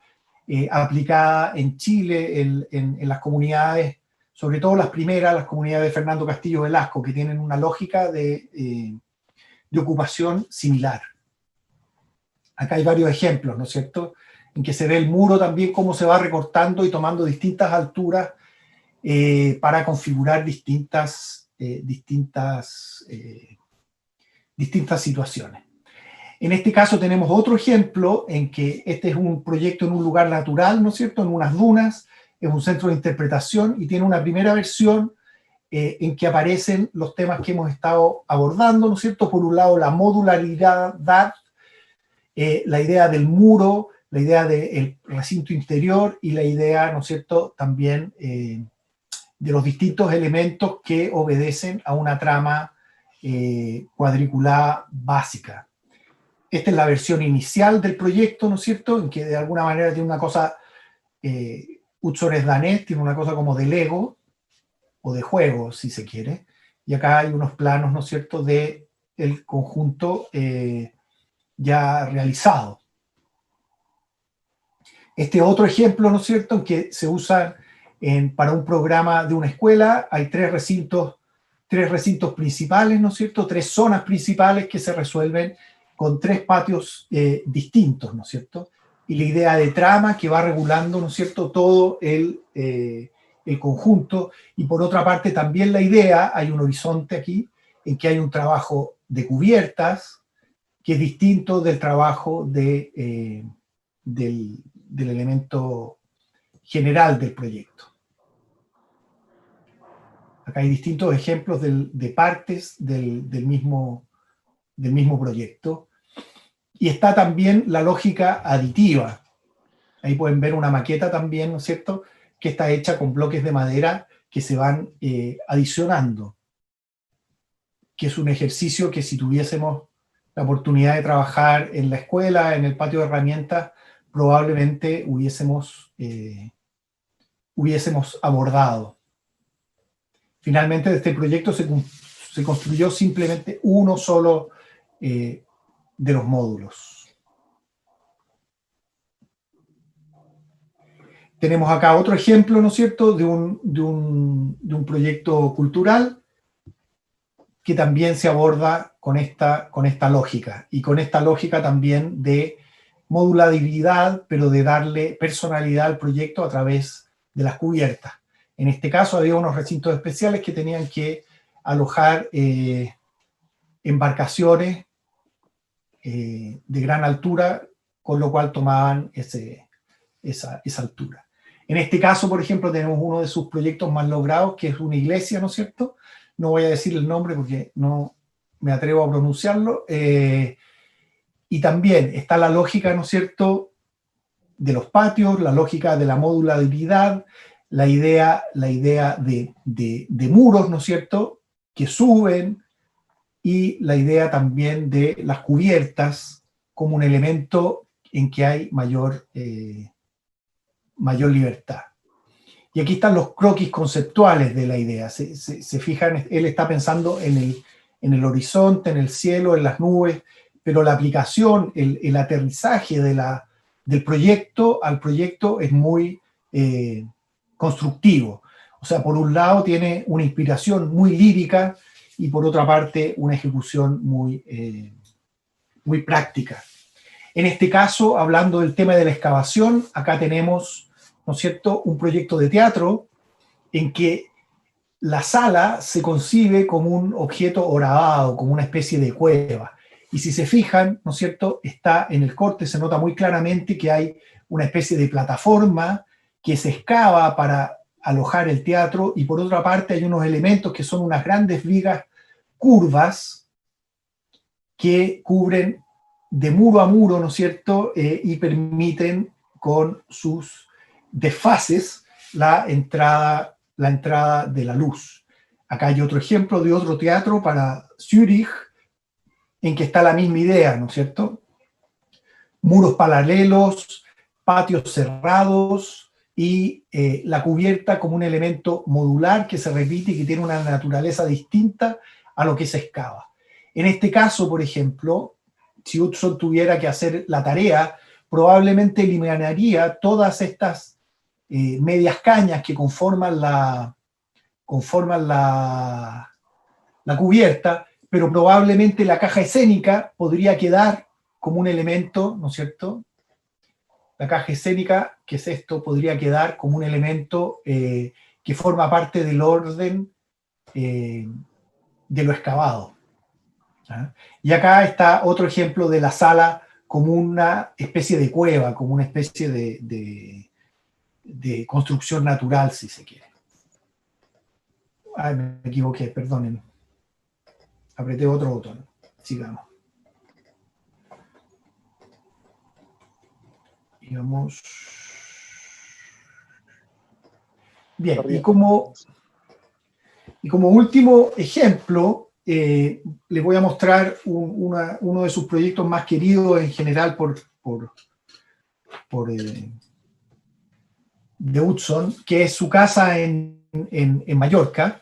aplicada en Chile, en las comunidades, sobre todo las primeras, las comunidades de Fernando Castillo Velasco, que tienen una lógica de ocupación similar. Acá hay varios ejemplos, ¿no es cierto?, en que se ve el muro también cómo se va recortando y tomando distintas alturas para configurar distintas situaciones. En este caso tenemos otro ejemplo en que este es un proyecto en un lugar natural, ¿no es cierto?, en unas dunas, es un centro de interpretación y tiene una primera versión en que aparecen los temas que hemos estado abordando, ¿no es cierto? Por un lado, la modularidad, la idea del muro, la idea del recinto interior y la idea, ¿no es cierto?, también de los distintos elementos que obedecen a una trama cuadriculada básica. Esta es la versión inicial del proyecto, ¿no es cierto?, en que de alguna manera tiene una cosa, Utzores danés, tiene una cosa como de Lego, o de juego, si se quiere, y acá hay unos planos, ¿no es cierto?, del conjunto ya realizado. Este otro ejemplo, ¿no es cierto?, en que se usa para un programa de una escuela, hay 3 recintos principales, ¿no es cierto?, 3 zonas principales que se resuelven con 3 patios distintos, ¿no es cierto?, y la idea de trama que va regulando, ¿no es cierto?, todo el conjunto, y por otra parte también la idea, hay un horizonte aquí, en que hay un trabajo de cubiertas, que es distinto del trabajo del elemento general del proyecto. Acá hay distintos ejemplos de partes del mismo proyecto. Y está también la lógica aditiva. Ahí pueden ver una maqueta también, ¿no es cierto?, que está hecha con bloques de madera que se van adicionando, que es un ejercicio que si tuviésemos la oportunidad de trabajar en la escuela, en el patio de herramientas, probablemente hubiésemos hubiésemos abordado. Finalmente, de este proyecto se construyó simplemente uno solo de los módulos. Tenemos acá otro ejemplo, ¿no es cierto?, de un proyecto cultural que también se aborda con esta lógica, y con esta lógica también de modulabilidad, pero de darle personalidad al proyecto a través de las cubiertas. En este caso había unos recintos especiales que tenían que alojar embarcaciones de gran altura, con lo cual tomaban esa altura. En este caso, por ejemplo, tenemos uno de sus proyectos más logrados, que es una iglesia, ¿no es cierto? No voy a decir el nombre porque no me atrevo a pronunciarlo. Y también está la lógica, ¿no es cierto?, de los patios, la lógica de la modulabilidad, la idea de muros, ¿no es cierto?, que suben, y la idea también de las cubiertas como un elemento en que hay mayor libertad. Y aquí están los croquis conceptuales de la idea. Se fijan, él está pensando en el horizonte, en el cielo, en las nubes, pero la aplicación, el aterrizaje del proyecto al proyecto es muy constructivo. O sea, por un lado tiene una inspiración muy lírica y por otra parte una ejecución muy práctica. En este caso, hablando del tema de la excavación, acá tenemos, ¿no es cierto?, un proyecto de teatro en que la sala se concibe como un objeto horadado, como una especie de cueva. Y si se fijan, ¿no es cierto?, está en el corte, se nota muy claramente que hay una especie de plataforma que se excava para alojar el teatro, y por otra parte hay unos elementos que son unas grandes vigas curvas que cubren de muro a muro, ¿no es cierto?, y permiten con sus desfases la entrada de la luz. Acá hay otro ejemplo de otro teatro para Zürich, en que está la misma idea, ¿no es cierto? Muros paralelos, patios cerrados, y la cubierta como un elemento modular que se repite y que tiene una naturaleza distinta a lo que se excava. En este caso, por ejemplo, si Utzon tuviera que hacer la tarea, probablemente eliminaría todas estas medias cañas que conforman la cubierta, pero probablemente la caja escénica podría quedar como un elemento, ¿no es cierto? La caja escénica, que es esto, podría quedar como un elemento que forma parte del orden de lo excavado. ¿Ah? Y acá está otro ejemplo de la sala como una especie de cueva, como una especie de construcción natural, si se quiere. Ay, me equivoqué, perdonen. Apreté otro botón. Sigamos. Digamos. Bien, y como último ejemplo, les voy a mostrar uno de sus proyectos más queridos en general de Utzon, que es su casa en Mallorca.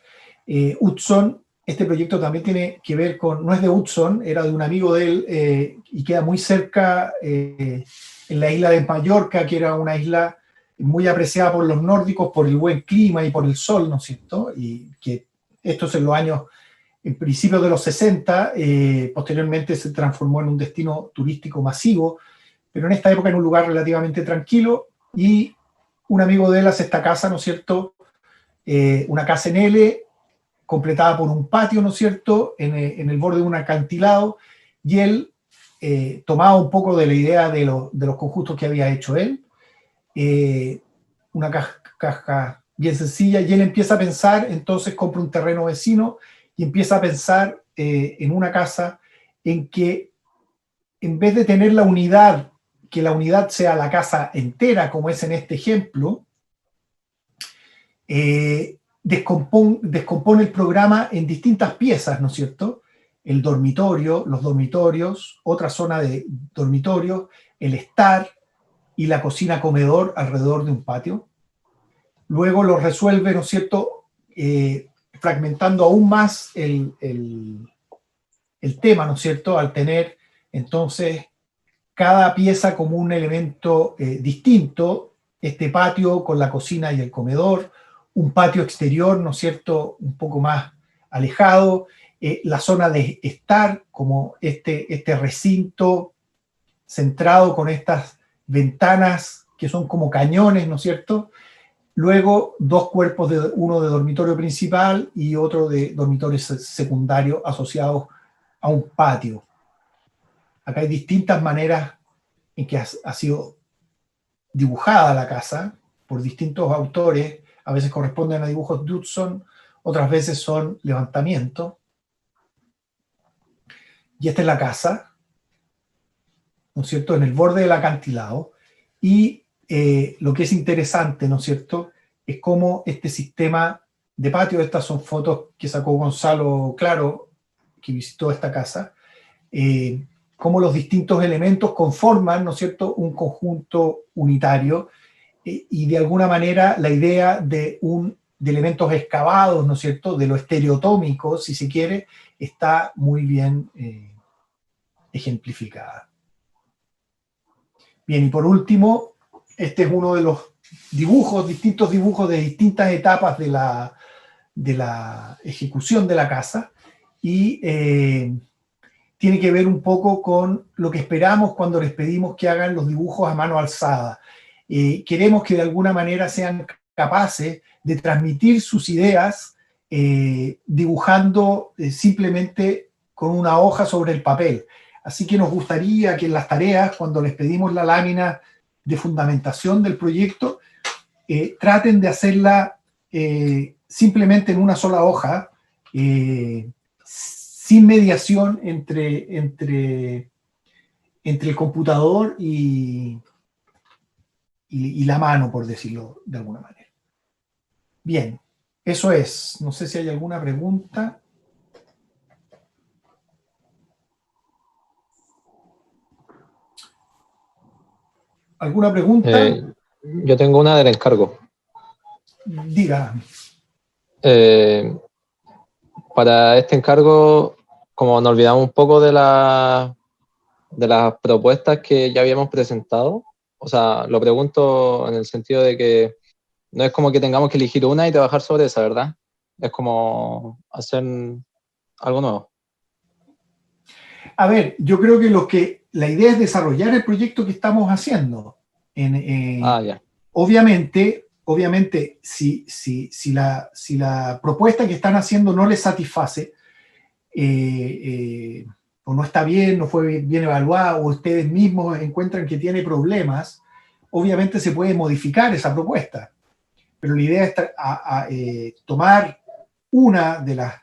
Utzon, este proyecto también tiene que ver con, no es de Utzon, era de un amigo de él, y queda muy cerca en la isla de Mallorca, que era una isla muy apreciada por los nórdicos por el buen clima y por el sol, ¿no es cierto? Y que esto es en los años, en principios de los 60, posteriormente se transformó en un destino turístico masivo, pero en esta época en un lugar relativamente tranquilo, y un amigo de él hace esta casa, ¿no es cierto? Una casa en L, completada por un patio, ¿no es cierto?, en el borde de un acantilado, y él tomaba un poco de la idea de los conjuntos que había hecho él, una caja bien sencilla, y él empieza a pensar, entonces compra un terreno vecino, y empieza a pensar en una casa en que, en vez de tener la unidad, que la unidad sea la casa entera, como es en este ejemplo, descompone el programa en distintas piezas, ¿no es cierto? El dormitorio, los dormitorios, otra zona de dormitorios, el estar y la cocina-comedor alrededor de un patio. luego lo resuelve, ¿no es cierto?, fragmentando aún más el tema, ¿no es cierto?, al tener entonces cada pieza como un elemento distinto, este patio con la cocina y el comedor, un patio exterior, ¿no es cierto?, un poco más alejado, la zona de estar, como este recinto centrado con estas ventanas que son como cañones, ¿no es cierto? Luego, dos cuerpos, uno de dormitorio principal y otro de dormitorio secundario asociados a un patio. Acá hay distintas maneras en que ha sido dibujada la casa por distintos autores. A veces corresponden a dibujos de Hudson, otras veces son levantamientos. Y esta es la casa, ¿no es cierto?, en el borde del acantilado. Y lo que es interesante, ¿no es cierto?, es cómo este sistema de patio, estas son fotos que sacó Gonzalo Claro, que visitó esta casa, cómo los distintos elementos conforman, ¿no es cierto?, un conjunto unitario, y de alguna manera la idea de elementos excavados, ¿no es cierto?, de lo estereotómico, si se quiere, está muy bien ejemplificada. Bien, y por último, este es uno de los distintos dibujos de distintas etapas de la ejecución de la casa, y tiene que ver un poco con lo que esperamos cuando les pedimos que hagan los dibujos a mano alzada. Queremos que de alguna manera sean capaces de transmitir sus ideas dibujando simplemente con una hoja sobre el papel. Así que nos gustaría que en las tareas, cuando les pedimos la lámina de fundamentación del proyecto, traten de hacerla simplemente en una sola hoja, sin mediación entre el computador y la mano, por decirlo de alguna manera. Bien, eso es. No sé si hay alguna pregunta. ¿Alguna pregunta? Yo tengo una del encargo. Diga. Para este encargo, como nos olvidamos un poco de las propuestas que ya habíamos presentado, o sea, lo pregunto en el sentido de que no es como que tengamos que elegir una y trabajar sobre esa, ¿verdad? Es como hacer algo nuevo. A ver, yo creo que la idea es desarrollar el proyecto que estamos haciendo. Ya. Obviamente, si la propuesta que están haciendo no les satisface, o no está bien, no fue bien evaluada, o ustedes mismos encuentran que tiene problemas, obviamente se puede modificar esa propuesta. Pero la idea es tomar una de las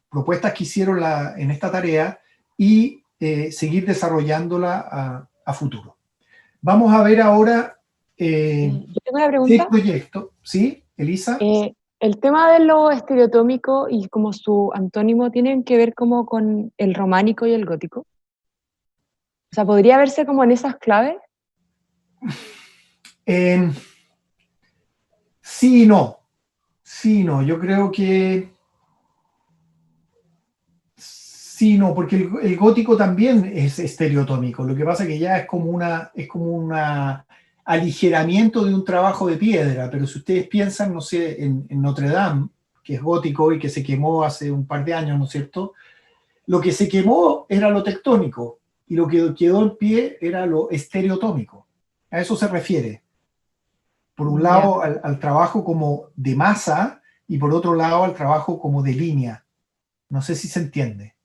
propuestas que hicieron en esta tarea y seguir desarrollándola a futuro. Vamos a ver ahora Yo tengo una pregunta. el proyecto. ¿Sí, Elisa? El tema de lo estereotómico y como su antónimo tienen que ver como con el románico y el gótico. O sea, ¿podría verse como en esas claves? Sí y no. Sí y no. Yo creo que sí, no, porque el gótico también es estereotómico. Lo que pasa es que ya es como un aligeramiento de un trabajo de piedra. Pero si ustedes piensan, no sé, en Notre Dame, que es gótico y que se quemó hace un par de años, ¿no es cierto? Lo que se quemó era lo tectónico y lo que quedó en pie era lo estereotómico. A eso se refiere. Por un lado, al trabajo como de masa y por otro lado, al trabajo como de línea. No sé si se entiende.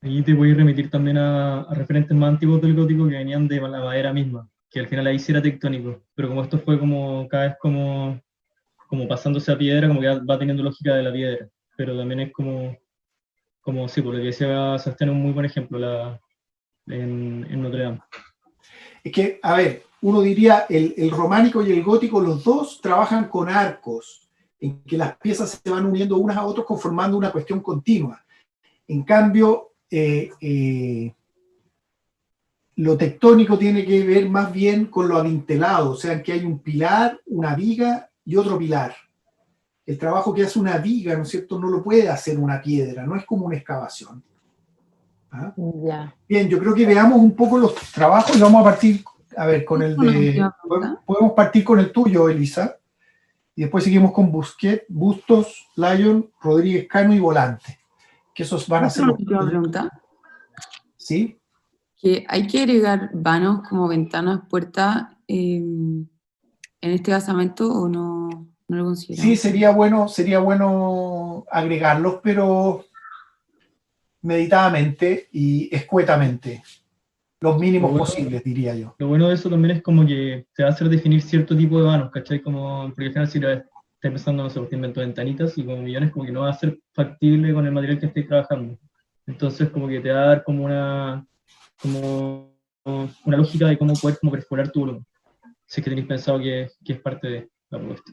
Ahí te voy a remitir también a referentes más antiguos del gótico que venían de la madera misma, que al final ahí sí era tectónico, pero como esto fue como cada vez como pasándose a piedra, como que va teniendo lógica de la piedra, pero también es como sí, por lo que decía Sebastián, es un muy buen ejemplo en Notre Dame. Es que, a ver, uno diría el románico y el gótico, los dos trabajan con arcos, en que las piezas se van uniendo unas a otras conformando una cuestión continua. En cambio, lo tectónico tiene que ver más bien con lo adintelado, o sea, que hay un pilar, una viga y otro pilar. el trabajo que hace una viga, ¿no es cierto?, no lo puede hacer una piedra, no es como una excavación. ¿Ah? Ya. Bien, yo creo que veamos un poco los trabajos y vamos a partir, a ver, con el de... Podemos partir con el tuyo, Elisa, y después seguimos con Busquets, Bustos, Lyon, Rodríguez Cano y Volante, que esos van a ser los... ¿Una pregunta? ¿Sí? Que hay que agregar vanos como ventanas, puertas en este basamento o no lo consideramos? Sí, sería bueno agregarlos, pero meditadamente y escuetamente. Los mínimos posibles, diría yo. Lo bueno de eso también es como que te va a hacer definir cierto tipo de vanos, ¿cachai? Como, porque al final si estás empezando, no sé, porque invento ventanitas y como millones, como que no va a ser factible con el material que estés trabajando. Entonces como que te va a dar como una lógica de cómo poder como perforar tu volumen. Si es que tenéis pensado que es parte de la propuesta.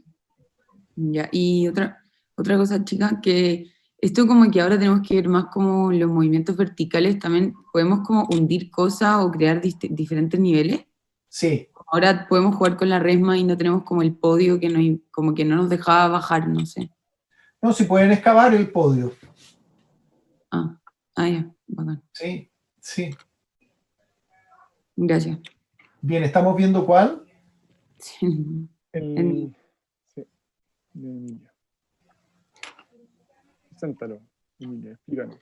Ya, y otra cosa, chica, que esto como que ahora tenemos que ver más como los movimientos verticales, también podemos como hundir cosas o crear diferentes niveles. Sí. Ahora podemos jugar con la resma y no tenemos como el podio que como que no nos dejaba bajar, no sé. No, si pueden excavar el podio. Ya, bacán. Sí, sí. Gracias. Bien, ¿estamos viendo cuál? Sí. Sí. De Emilia. Preséntalo, Emilia, explícanos.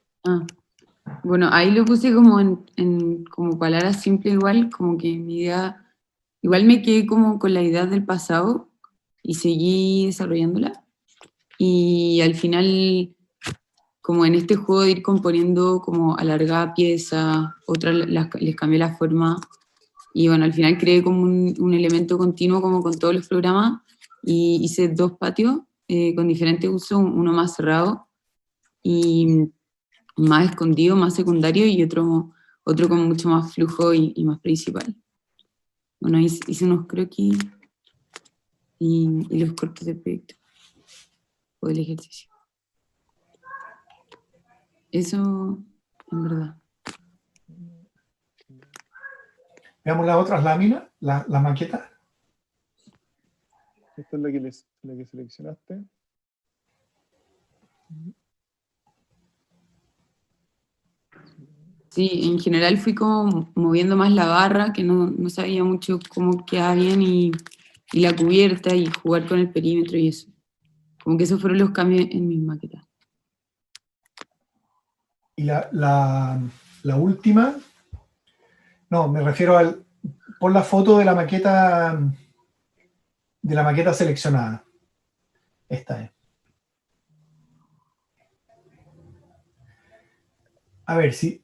Bueno, ahí lo puse como en como palabras simples igual, como que mi idea, igual me quedé como con la idea del pasado y seguí desarrollándola. Y al final, como en este juego de ir componiendo como alargada pieza, otras les cambié la forma, y bueno, al final creé como un elemento continuo como con todos los programas, y hice 2 patios con diferentes usos, uno más cerrado y más escondido, más secundario, y otro con mucho más flujo y más principal. Bueno, hice unos croquis y los cortes del proyecto o del ejercicio. Eso, en verdad. Veamos las otras láminas, las maquetas. Esta es la que seleccionaste. Sí, en general fui como moviendo más la barra, que no sabía mucho cómo quedaba bien, y la cubierta, y jugar con el perímetro y eso. Como que esos fueron los cambios en mis maquetas. Y la última, no, me refiero al, pon la foto de la maqueta seleccionada. Esta es. A ver, si,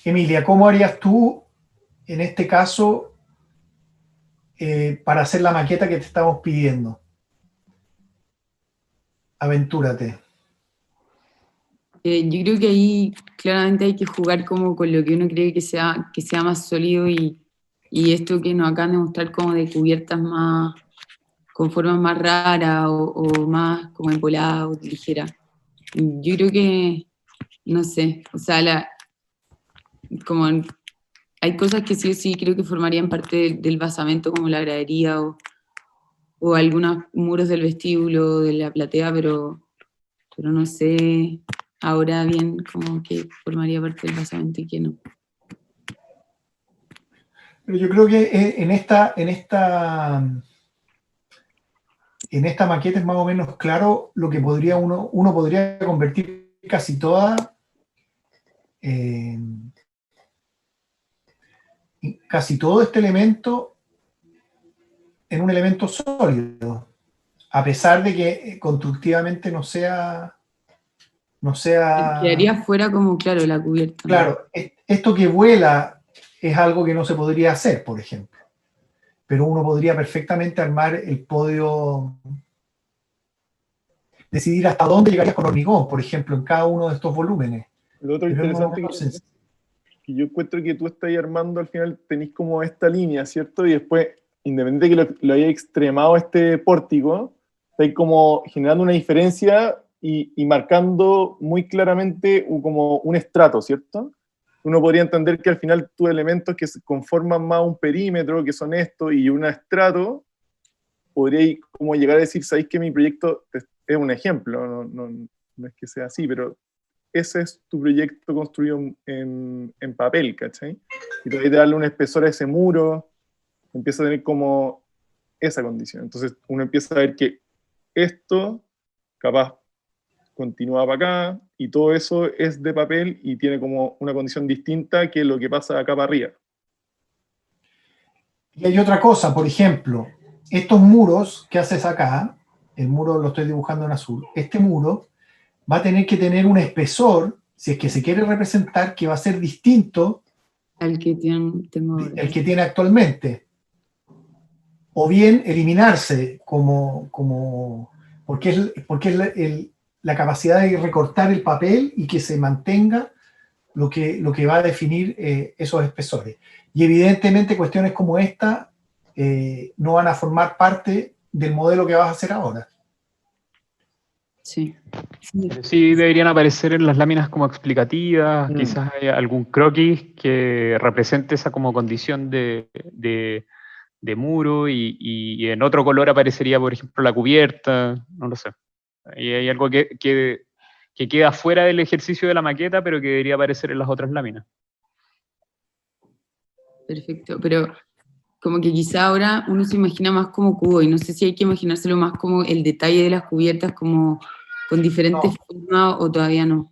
Emilia, ¿cómo harías tú en este caso para hacer la maqueta que te estamos pidiendo? Aventúrate. Yo creo que ahí claramente hay que jugar como con lo que uno cree que sea más sólido, y esto que nos acaban de mostrar como de cubiertas más con formas más raras o más como empoladas o ligeras. Yo creo que, no sé, o sea, como hay cosas que sí o sí creo que formarían parte del basamento, como la gradería o algunos muros del vestíbulo, de la platea, pero no sé ahora bien como que formaría parte del basamento y que no. Pero yo creo que en esta maqueta es más o menos claro lo que podría uno podría convertir casi todo este elemento en un elemento sólido, a pesar de que constructivamente no sea... Quedaría fuera como, claro, la cubierta. Claro, ¿no? Esto que vuela es algo que no se podría hacer, por ejemplo. Pero uno podría perfectamente armar el podio, decidir hasta dónde llegarías con hormigón, por ejemplo, en cada uno de estos volúmenes. Lo otro interesante que yo encuentro que tú estás armando, al final tenés como esta línea, ¿cierto? Y después, independiente de que lo hayas extremado este pórtico, estáis como generando una diferencia y marcando muy claramente como un estrato, ¿cierto? Uno podría entender que al final tus elementos que conforman más un perímetro, que son estos, y un estrato, podríais como llegar a decir, sabéis que mi proyecto es un ejemplo, no es que sea así, pero ese es tu proyecto construido en papel, ¿cachai? Y te darle un espesor a ese muro, empieza a tener como esa condición. Entonces uno empieza a ver que esto, capaz, continúa para acá, y todo eso es de papel y tiene como una condición distinta que lo que pasa acá para arriba. Y hay otra cosa, por ejemplo, estos muros que haces acá, el muro lo estoy dibujando en azul, este muro va a tener que tener un espesor, si es que se quiere representar, que va a ser distinto al que tiene actualmente. O bien eliminarse, porque es la capacidad de recortar el papel y que se mantenga lo que va a definir esos espesores. Y evidentemente cuestiones como esta no van a formar parte del modelo que vas a hacer ahora. Sí. Pero sí deberían aparecer en las láminas como explicativas, quizás hay algún croquis que represente esa como condición de muro y en otro color aparecería, por ejemplo, la cubierta, no lo sé. Y hay algo que queda fuera del ejercicio de la maqueta, pero que debería aparecer en las otras láminas. Perfecto, pero como que quizá ahora uno se imagina más como cubo, y no sé si hay que imaginárselo más como el detalle de las cubiertas, como con diferentes formas, o todavía no.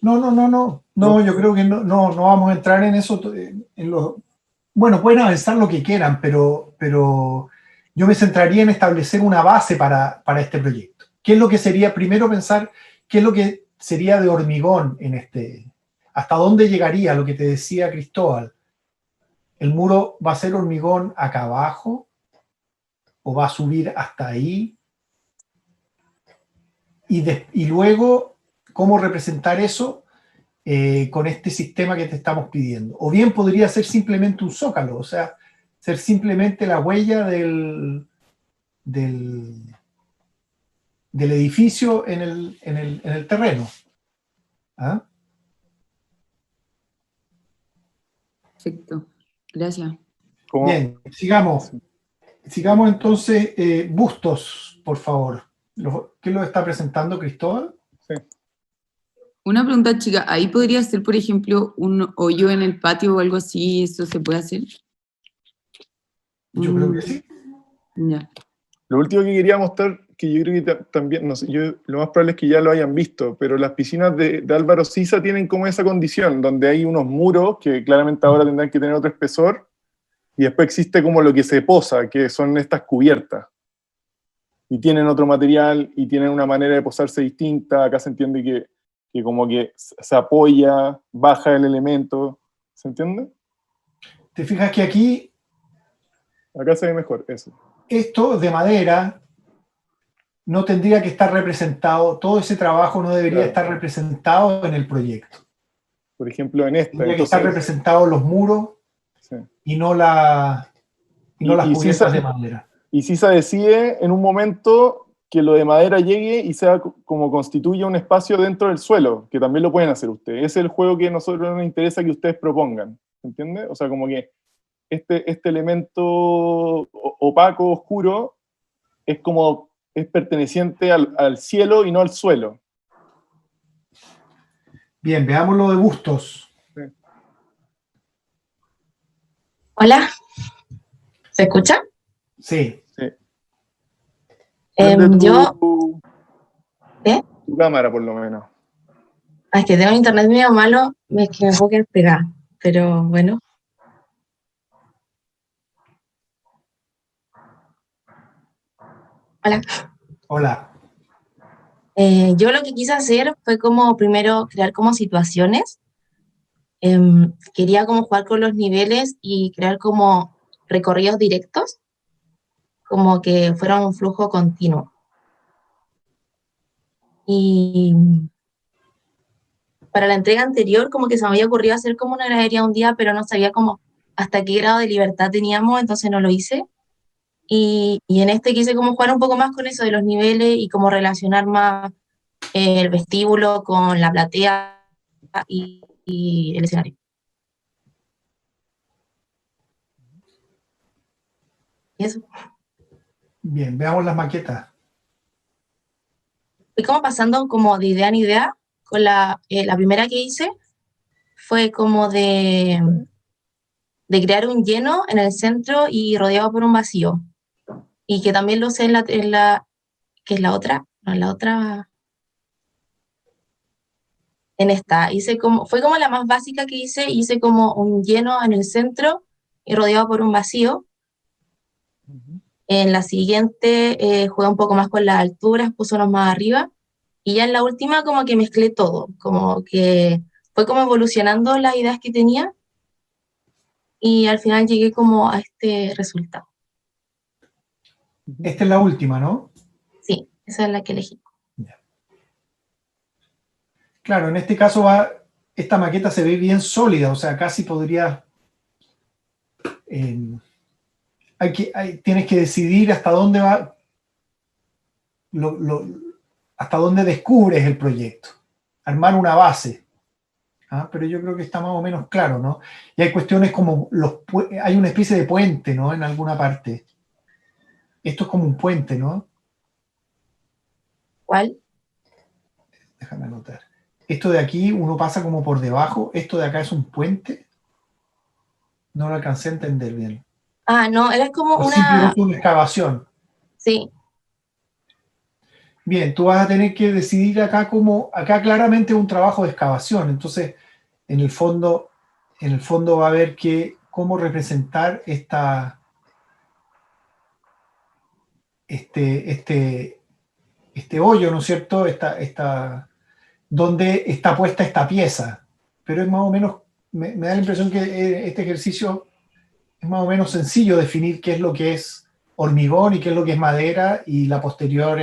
No, yo creo que no vamos a entrar en eso. Bueno, pueden avanzar lo que quieran, pero yo me centraría en establecer una base para este proyecto. ¿Qué es lo que sería? Primero pensar qué es lo que sería de hormigón en este. ¿Hasta dónde llegaría lo que te decía Cristóbal? ¿El muro va a ser hormigón acá abajo? ¿O va a subir hasta ahí? Y luego, ¿cómo representar eso con este sistema que te estamos pidiendo? O bien podría ser simplemente un zócalo, o sea, ser simplemente la huella del edificio en el terreno. ¿Ah? Perfecto, gracias. Bien, sigamos. Sigamos entonces. Bustos, por favor. ¿Qué lo está presentando Cristóbal? Sí. Una pregunta, chica, ¿ahí podría ser, por ejemplo, un hoyo en el patio o algo así? ¿Eso se puede hacer? Yo creo que sí. Ya. Lo último que quería mostrar, que yo creo que también, no sé, lo más probable es que ya lo hayan visto, pero las piscinas de Álvaro Siza tienen como esa condición, donde hay unos muros que claramente ahora tendrán que tener otro espesor, y después existe como lo que se posa, que son estas cubiertas. Y tienen otro material, y tienen una manera de posarse distinta. Acá se entiende que como que se apoya, baja el elemento. ¿Se entiende? Te fijas que aquí... Acá se ve mejor, eso. Esto de madera no tendría que estar representado, todo ese trabajo no debería estar representado en el proyecto. Por ejemplo, en esta. Tendría que estar representados los muros y no las cubiertas de madera. Y Siza decide en un momento que lo de madera llegue y sea como constituya un espacio dentro del suelo, que también lo pueden hacer ustedes. Ese es el juego que a nosotros nos interesa que ustedes propongan. ¿Entiende? O sea, como que este elemento opaco, oscuro, es perteneciente al cielo y no al suelo. Bien, veamos lo de Bustos. Sí. Hola, ¿se escucha? Sí. Yo... ¿Qué? Tu cámara, por lo menos. Es que tengo internet medio malo, es que me puedo quedar pegada, pero bueno. Hola. Hola. Yo lo que quise hacer fue como primero crear como situaciones. Quería como jugar con los niveles y crear como recorridos directos, como que fuera un flujo continuo. Y para la entrega anterior como que se me había ocurrido hacer como una gradería un día, pero no sabía como hasta qué grado de libertad teníamos, entonces no lo hice. Y en este quise como jugar un poco más con eso de los niveles y como relacionar más el vestíbulo con la platea y el escenario. ¿Y eso? Bien, veamos las maquetas. Fui como pasando como de idea en idea, con la primera que hice fue como de crear un lleno en el centro y rodeado por un vacío. Y que también lo usé que es la otra, no, la otra, en esta. Fue como la más básica que hice como un lleno en el centro y rodeado por un vacío. En la siguiente jugué un poco más con las alturas, puse unos más arriba. Y ya en la última como que mezclé todo, como que fue como evolucionando las ideas que tenía y al final llegué como a este resultado. Esta es la última, ¿no? Sí, esa es la que elegí. Claro, en este caso esta maqueta se ve bien sólida, o sea, casi podría... tienes que decidir hasta dónde va, hasta dónde descubres el proyecto, armar una base. Pero yo creo que está más o menos claro, ¿no? Y hay cuestiones como, hay una especie de puente, ¿no? En alguna parte. Esto es como un puente, ¿no? ¿Cuál? Déjame anotar. Esto de aquí, uno pasa como por debajo, esto de acá es un puente. No lo alcancé a entender bien. No, era como o simplemente una excavación. Sí. Bien, tú vas a tener que decidir acá acá claramente un trabajo de excavación, entonces en el fondo va a haber cómo representar este hoyo, ¿no es cierto? Dónde está puesta esta pieza, pero es más o menos, me da la impresión que este ejercicio es más o menos sencillo definir qué es lo que es hormigón y qué es lo que es madera y la posterior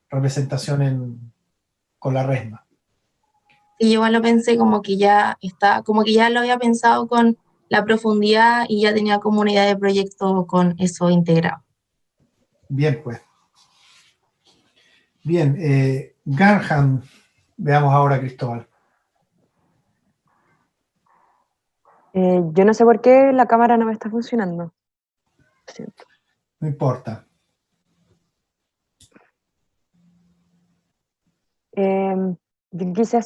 representación con la resma. Y yo igual lo pensé como que ya lo había pensado con la profundidad y ya tenía como una idea de proyecto con eso integrado. Bien, pues. Bien, Garham, veamos ahora, Cristóbal. Yo no sé por qué la cámara no me está funcionando. Lo siento. No importa. Yo quise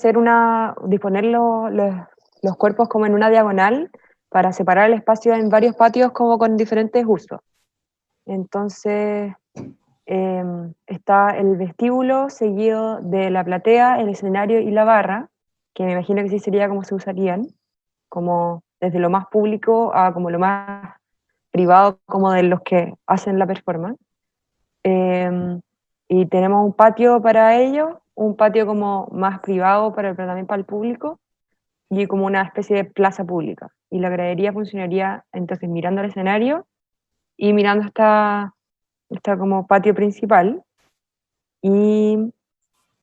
disponer los cuerpos como en una diagonal para separar el espacio en varios patios como con diferentes usos. Entonces está el vestíbulo seguido de la platea, el escenario y la barra, que me imagino que sí sería como se usarían, como desde lo más público a como lo más privado, como de los que hacen la performance. Y tenemos un patio para ellos, un patio como más privado pero también para el público, y como una especie de plaza pública. Y la gradería funcionaría entonces mirando al escenario y mirando esta como patio principal. Y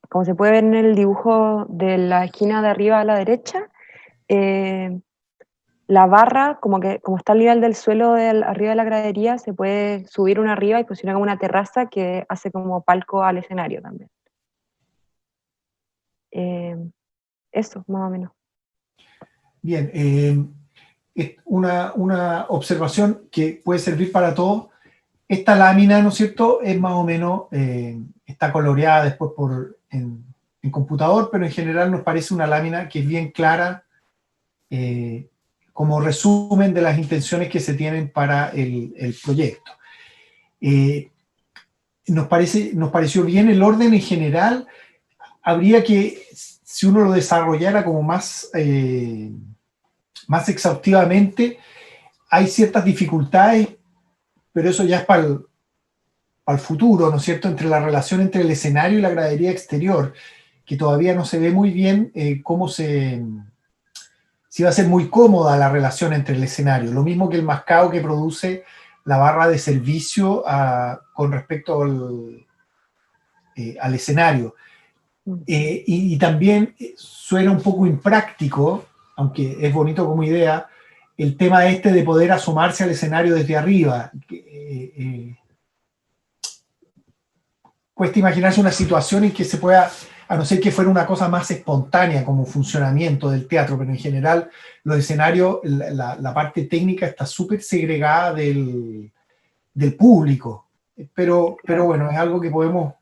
como se puede ver en el dibujo de la esquina de arriba a la derecha, la barra, como está al nivel del suelo arriba de la gradería, se puede subir una arriba y funciona como una terraza que hace como palco al escenario también. Eso, más o menos. Bien, una observación que puede servir para todos. Esta lámina, ¿no es cierto?, es más o menos, está coloreada después en computador, pero en general nos parece una lámina que es bien clara, como resumen de las intenciones que se tienen para el proyecto. Nos pareció bien el orden en general. Habría que, si uno lo desarrollara como más exhaustivamente, hay ciertas dificultades, pero eso ya es para el futuro, ¿no es cierto?, entre la relación entre el escenario y la gradería exterior, que todavía no se ve muy bien si va a ser muy cómoda la relación entre el escenario, lo mismo que el mascado que produce la barra de servicio con respecto al escenario. Y también suena un poco impráctico, aunque es bonito como idea, el tema de poder asomarse al escenario desde arriba. Cuesta imaginarse una situación en que se pueda, a no ser que fuera una cosa más espontánea como funcionamiento del teatro, pero en general los escenarios, la parte técnica está súper segregada del público. pero bueno, es algo que podemos,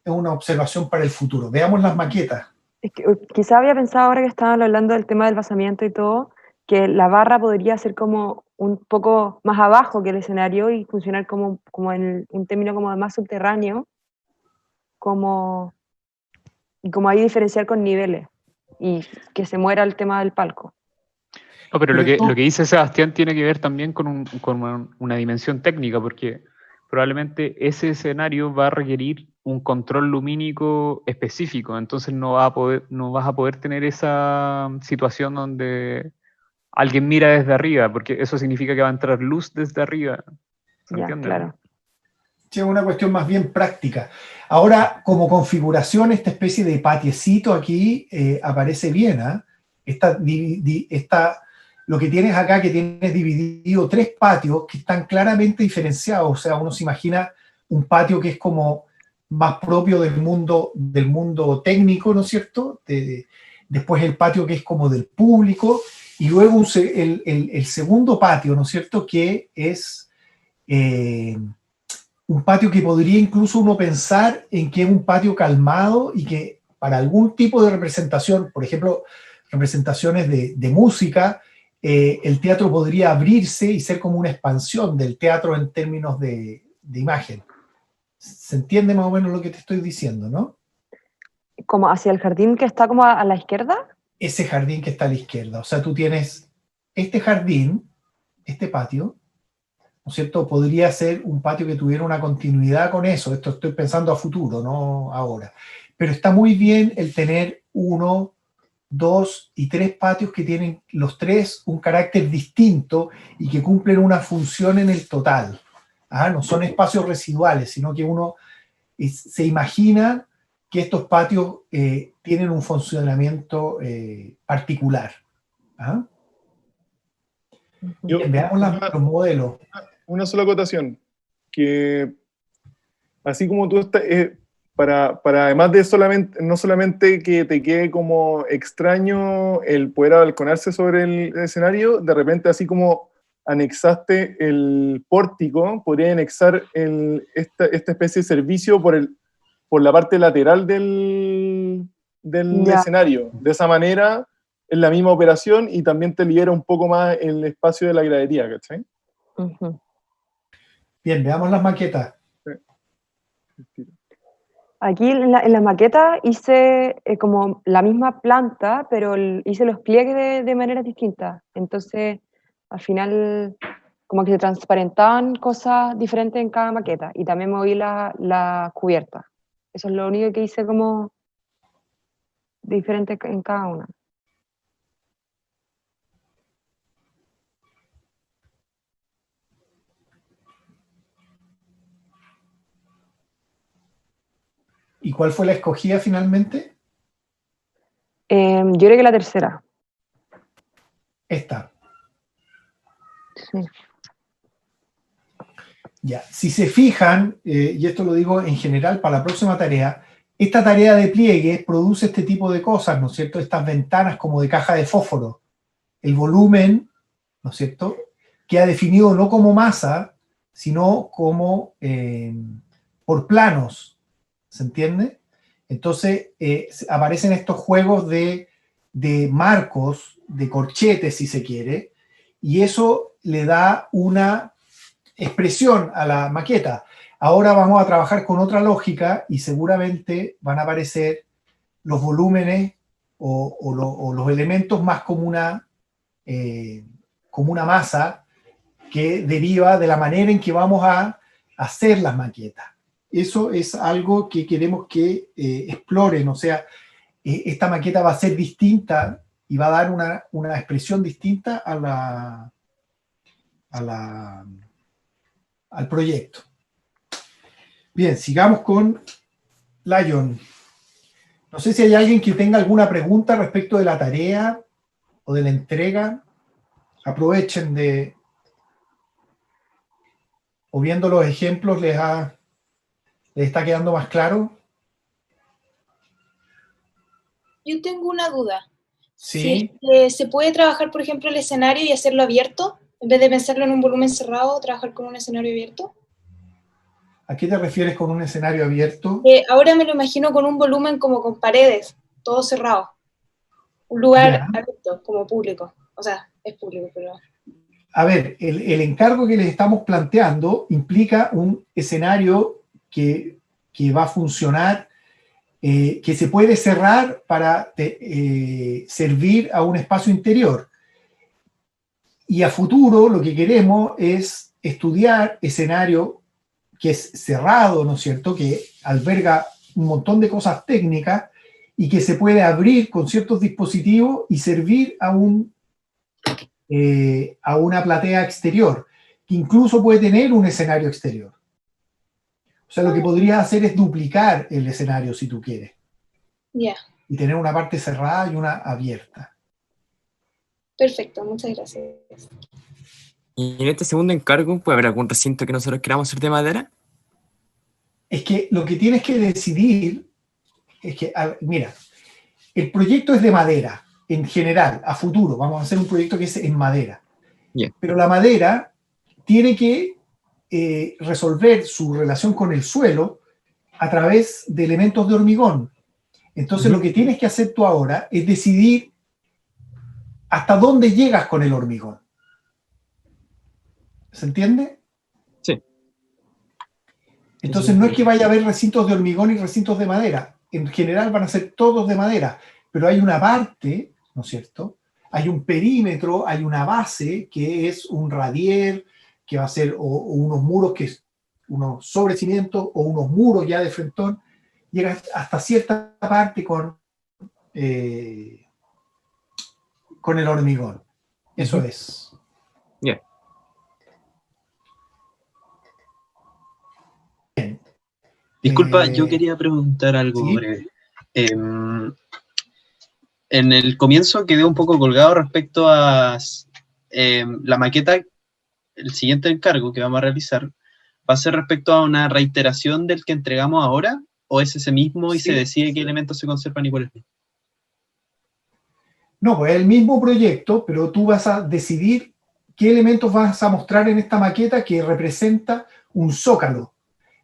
es una observación para el futuro. Veamos las maquetas. Es que, quizá había pensado ahora que estaban hablando del tema del basamiento y todo, que la barra podría ser como un poco más abajo que el escenario y funcionar como en un término como de más subterráneo, y como ahí diferenciar con niveles y que se muera el tema del palco. No, pero lo que dice Sebastián tiene que ver también con una dimensión técnica, porque probablemente ese escenario va a requerir un control lumínico específico, entonces no vas a poder tener esa situación donde alguien mira desde arriba, porque eso significa que va a entrar luz desde arriba. ¿Se entiende? Claro. Sí, es una cuestión más bien práctica. Ahora, como configuración, esta especie de patiecito aquí aparece bien, ¿eh? Lo que tienes acá, que tienes dividido 3 patios que están claramente diferenciados. O sea, uno se imagina un patio que es como más propio del mundo técnico, ¿no es cierto? Después el patio que es como del público, y luego el segundo patio, ¿no es cierto? Que es un patio que podría incluso uno pensar en que es un patio calmado y que para algún tipo de representación, por ejemplo, representaciones de música, el teatro podría abrirse y ser como una expansión del teatro en términos de imagen. ¿Se entiende más o menos lo que te estoy diciendo, no? ¿Como hacia el jardín que está como a la izquierda? Ese jardín que está a la izquierda. O sea, tú tienes este jardín, este patio, ¿no es cierto? Podría ser un patio que tuviera una continuidad con eso. Esto estoy pensando a futuro, no ahora. Pero está muy bien el tener 1, 2 y 3 patios que tienen los 3 un carácter distinto y que cumplen una función en el total. No son espacios residuales, sino que uno se imagina que estos patios tienen un funcionamiento particular. Veamos los modelos. Una sola acotación, que así como tú estás, para además de no solamente que te quede como extraño el poder abalconarse sobre el escenario, de repente así como anexaste el pórtico, podría anexar esta especie de servicio por la parte lateral del escenario. De esa manera es la misma operación y también te libera un poco más el espacio de la gradería, ¿cachai? Bien, veamos las maquetas. Aquí en la maqueta hice como la misma planta, pero hice los pliegues de manera distinta. Entonces, al final, como que se transparentaban cosas diferentes en cada maqueta. Y también moví la cubierta. Eso es lo único que hice como diferente en cada una. ¿Y cuál fue la escogida finalmente? Yo creo que la tercera. Esta. Sí. Ya, si se fijan, y esto lo digo en general para la próxima tarea, esta tarea de pliegues produce este tipo de cosas, ¿no es cierto? Estas ventanas como de caja de fósforo. El volumen, ¿no es cierto?, queda definido no como masa, sino como por planos. ¿Se entiende? Entonces aparecen estos juegos de marcos, de corchetes, si se quiere, y eso le da una expresión a la maqueta. Ahora vamos a trabajar con otra lógica y seguramente van a aparecer los volúmenes o los elementos más como una masa que deriva de la manera en que vamos a hacer las maquetas. Eso es algo que queremos que exploren, o sea, esta maqueta va a ser distinta y va a dar una expresión distinta al proyecto. Bien, sigamos con Lion. No sé si hay alguien que tenga alguna pregunta respecto de la tarea o de la entrega. Aprovechen o viendo los ejemplos les está quedando más claro. Yo tengo una duda. Sí. Si, ¿se puede trabajar, por ejemplo, el escenario y hacerlo abierto? En vez de pensarlo en un volumen cerrado, trabajar con un escenario abierto. ¿A qué te refieres con un escenario abierto? Ahora me lo imagino con un volumen como con paredes, todo cerrado. Un lugar Ya. abierto, como público. O sea, es público, pero... A ver, el encargo que les estamos planteando implica un escenario que va a funcionar, que se puede cerrar para servir a un espacio interior. Y a futuro lo que queremos es estudiar escenario que es cerrado, ¿no es cierto?, que alberga un montón de cosas técnicas y que se puede abrir con ciertos dispositivos y servir a una platea exterior, que incluso puede tener un escenario exterior. O sea, lo que podrías hacer es duplicar el escenario si tú quieres. Ya, Y tener una parte cerrada y una abierta. perfecto, muchas gracias. ¿Y en este segundo encargo puede haber algún recinto que nosotros queramos hacer de madera? Es que lo que tienes que decidir es que, mira, el proyecto es de madera, en general, a futuro. Vamos a hacer un proyecto que es en madera. Yeah. Pero la madera tiene que resolver su relación con el suelo a través de elementos de hormigón. Entonces lo que tienes que hacer tú ahora es decidir hasta dónde llegas con el hormigón. ¿Se entiende? Sí. Entonces no es que vaya a haber recintos de hormigón y recintos de madera. En general van a ser todos de madera, pero hay una parte, ¿no es cierto? Hay un perímetro, hay una base que es un radier, que va a ser o unos muros, unos sobrecimientos o unos muros ya de frontón. Llegas hasta cierta parte con el hormigón. Eso es. Yeah. Bien. Disculpa, yo quería preguntar algo ¿sí? breve. En el comienzo quedé un poco colgado respecto a la maqueta. El siguiente encargo que vamos a realizar va a ser respecto a una reiteración del que entregamos ahora, o es ese mismo y Sí. se decide qué elementos se conservan y cuáles no. No, pues es el mismo proyecto, pero tú vas a decidir qué elementos vas a mostrar en esta maqueta que representa un zócalo.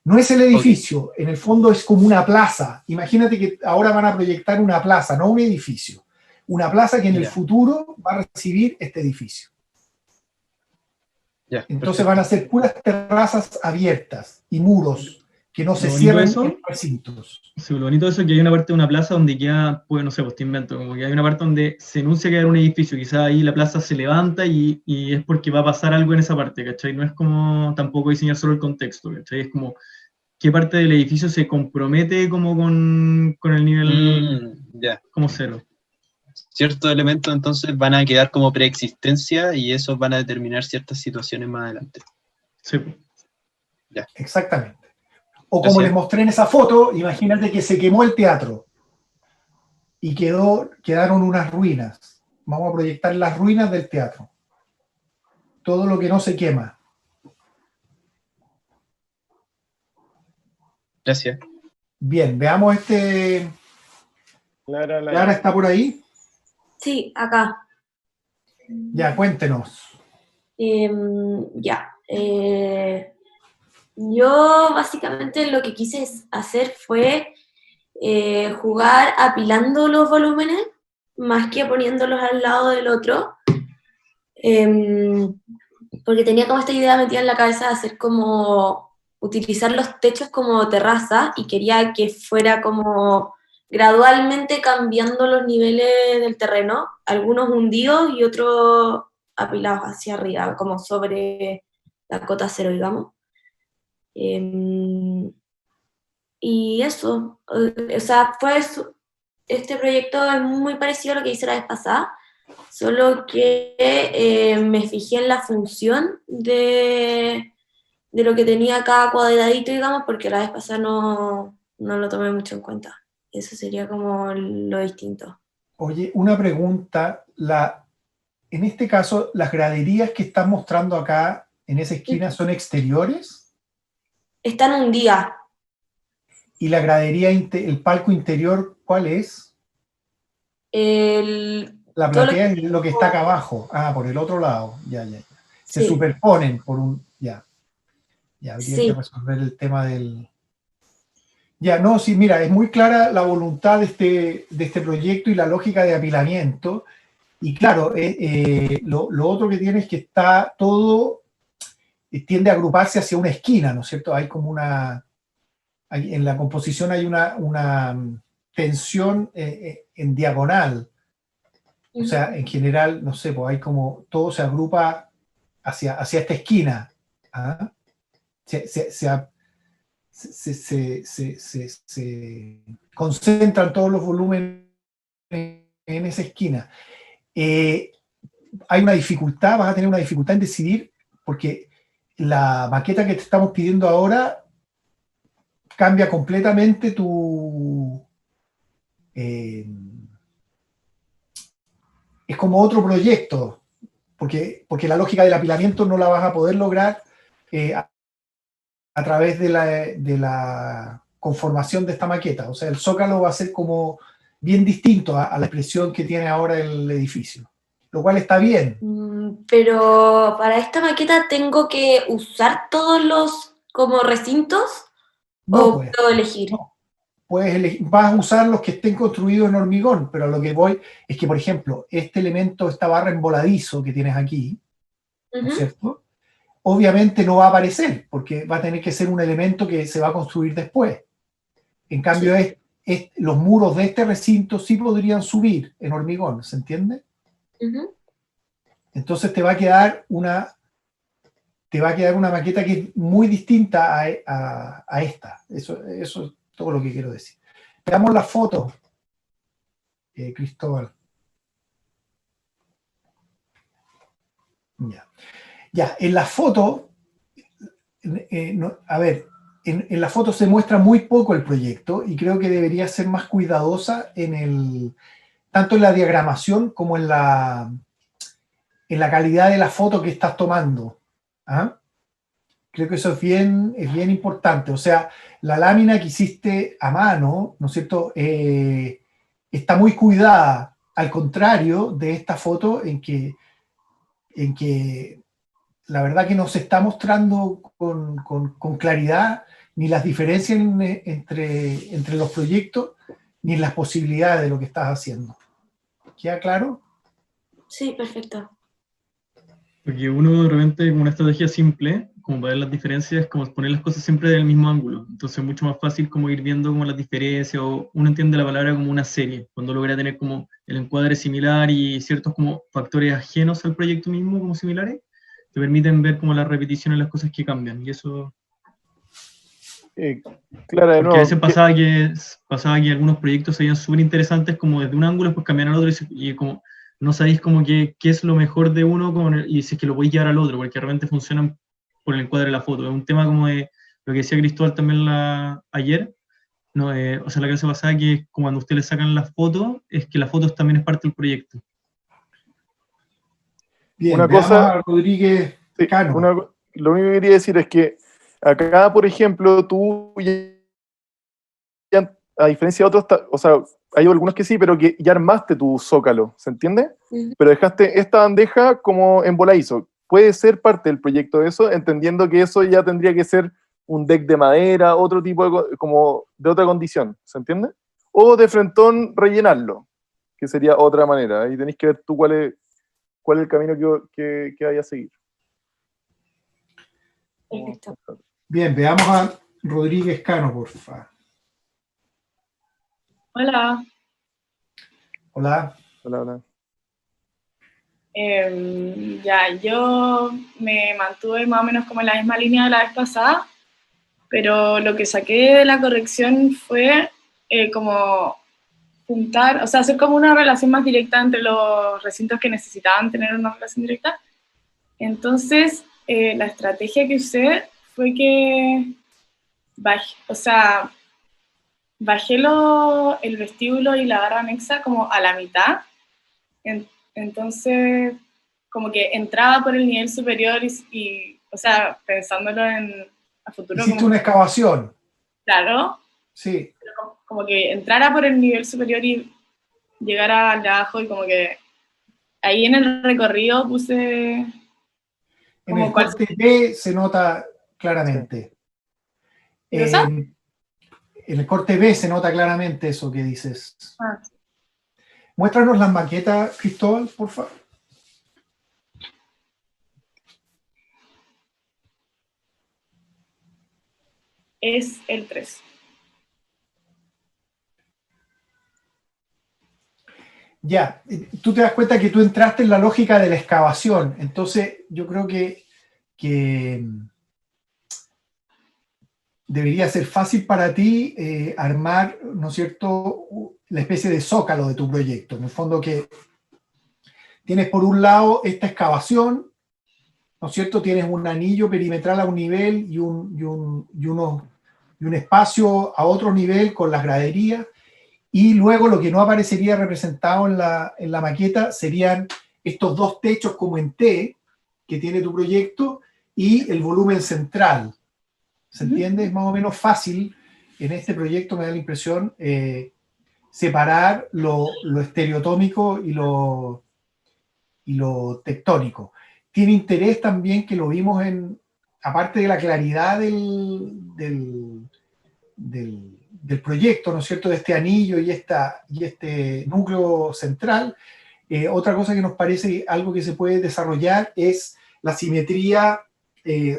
No es el edificio, en el fondo es como una plaza. Imagínate que ahora van a proyectar una plaza, no un edificio. Una plaza que en el futuro va a recibir este edificio. Entonces perfecto. van a ser puras terrazas abiertas y muros que no se Lo bonito cierren de eso, en recintos. sí, lo bonito de eso es que hay una parte de una plaza donde queda, pues no sé, pues te invento, como que hay una parte donde se enuncia que hay un edificio, quizás ahí la plaza se levanta y es porque va a pasar algo en esa parte, ¿cachai? No es como tampoco diseñar solo el contexto, ¿cachai? Es como qué parte del edificio se compromete como con el nivel Ya. como cero. Ciertos elementos entonces van a quedar como preexistencia y esos van a determinar ciertas situaciones más adelante. Sí. Ya. Exactamente. O como Gracias. les mostré en esa foto, imagínate que se quemó el teatro y quedaron unas ruinas. Vamos a proyectar las ruinas del teatro. Todo lo que no se quema. Gracias. Bien, veamos este... Clara está por ahí. Sí, acá. Ya, cuéntenos. Ya. Yo básicamente lo que quise hacer fue jugar apilando los volúmenes más que poniéndolos al lado del otro. Porque tenía como esta idea metida en la cabeza de hacer como utilizar los techos como terraza y quería que fuera como gradualmente cambiando los niveles del terreno, algunos hundidos y otros apilados hacia arriba, como sobre la cota cero, digamos. Y eso, o sea, este proyecto es muy parecido a lo que hice la vez pasada, solo que me fijé en la función de lo que tenía cada cuadradito, digamos, porque la vez pasada no lo tomé mucho en cuenta. Eso sería como lo distinto. Oye, una pregunta. En este caso, ¿las graderías que están mostrando acá en esa esquina son exteriores? Están hundidas. ¿Y la gradería, el palco interior, cuál es? La platea es lo que está acá abajo. Ah, por el otro lado. Ya. Se Sí. superponen por un... Ya. Ya habría Sí. que resolver el tema del... Ya, no, sí, mira, es muy clara la voluntad de este proyecto y la lógica de apilamiento. Y claro, lo otro que tiene es que está todo, tiende a agruparse hacia una esquina, ¿no es cierto? Hay como en la composición hay una tensión en diagonal. O sea, en general, no sé, pues hay como, todo se agrupa hacia esta esquina. ¿Ah? Se concentran todos los volúmenes en esa esquina. Hay una dificultad, vas a tener una dificultad en decidir, porque la maqueta que te estamos pidiendo ahora cambia completamente es como otro proyecto, porque la lógica del apilamiento no la vas a poder lograr a través de la conformación de esta maqueta. O sea, el zócalo va a ser como bien distinto a la expresión que tiene ahora el edificio, lo cual está bien. Pero para esta maqueta tengo que usar todos los como recintos No, o pues, puedo elegir. vas a usar los que estén construidos en hormigón, pero a lo que voy es que, por ejemplo, este elemento, esta barra en voladizo que tienes aquí, ¿no es cierto? Obviamente no va a aparecer, porque va a tener que ser un elemento que se va a construir después. En cambio, los muros de este recinto sí podrían subir en hormigón, ¿se entiende? Entonces te va a quedar una maqueta que es muy distinta a esta. Eso es todo lo que quiero decir. Veamos la foto, Cristóbal. Ya, en la foto, a ver, en la foto se muestra muy poco el proyecto y creo que debería ser más cuidadosa tanto en la diagramación como en la calidad de la foto que estás tomando. ¿Ah? Creo que eso es bien importante. O sea, la lámina que hiciste a mano, ¿no es cierto?, está muy cuidada, al contrario de esta foto en que la verdad que no se está mostrando con claridad ni las diferencias entre los proyectos, ni las posibilidades de lo que estás haciendo. ¿Queda claro? Sí, perfecto. Porque uno de repente, como una estrategia simple, como para ver las diferencias, es como poner las cosas siempre del mismo ángulo. Entonces es mucho más fácil como ir viendo como las diferencias, o uno entiende la palabra como una serie, cuando logra tener como el encuadre similar y ciertos como factores ajenos al proyecto mismo, como similares, te permiten ver como la repetición en las cosas que cambian. Y eso... Claro, de Porque nuevo, a veces pasaba que algunos proyectos se veían súper interesantes como desde un ángulo, después cambian al otro y como no sabéis como qué es lo mejor de uno y si es que lo podéis llevar al otro, porque realmente funcionan por el encuadre de la foto. Es un tema como de lo que decía Cristóbal también ayer, ¿no? O sea, la clase pasada, que es como cuando ustedes le sacan las fotos, es que las fotos también es parte del proyecto. Bien, una veamos cosa, a Rodríguez Cano. Lo único que quería decir es que acá, por ejemplo, tú a diferencia de otros, o sea, hay algunos que sí, pero que ya armaste tu zócalo, ¿se entiende? Pero dejaste esta bandeja como en voladizo. Puede ser parte del proyecto de eso, entendiendo que eso ya tendría que ser un deck de madera, otro tipo como de otra condición, ¿se entiende? O de frentón rellenarlo, que sería otra manera. Ahí tenéis que ver tú cuál es el camino que vaya a seguir. Perfecto. Bien, veamos a Rodríguez Cano, por favor. Hola. Hola. Hola. Ya, yo me mantuve más o menos como en la misma línea de la vez pasada, pero lo que saqué de la corrección fue como juntar, o sea, hacer como una relación más directa entre los recintos que necesitaban tener una relación directa. Entonces, la estrategia que usé fue que bajé el vestíbulo y la barra anexa como a la mitad. Entonces, como que entraba por el nivel superior y o sea, pensándolo a futuro. Hiciste como una excavación. Claro. Sí. Como que entrara por el nivel superior y llegara al de abajo, y como que ahí en el recorrido puse... En el corte B se nota claramente. ¿Rosa? En el corte B se nota claramente eso que dices. Ah. Muéstranos las maquetas, Cristóbal, por favor. Es el 3. Ya, tú te das cuenta que tú entraste en la lógica de la excavación, entonces yo creo que debería ser fácil para ti armar, ¿no es cierto?, la especie de zócalo de tu proyecto. En el fondo que tienes por un lado esta excavación, ¿no es cierto?, tienes un anillo perimetral a un nivel y un espacio a otro nivel con las graderías. Y luego lo que no aparecería representado en la maqueta serían estos dos techos como en T que tiene tu proyecto y el volumen central. ¿Se entiende? Es más o menos fácil en este proyecto, me da la impresión, separar lo estereotómico y lo tectónico. Tiene interés también que lo vimos aparte de la claridad del proyecto, ¿no es cierto?, de este anillo y este núcleo central. Otra cosa que nos parece algo que se puede desarrollar es la simetría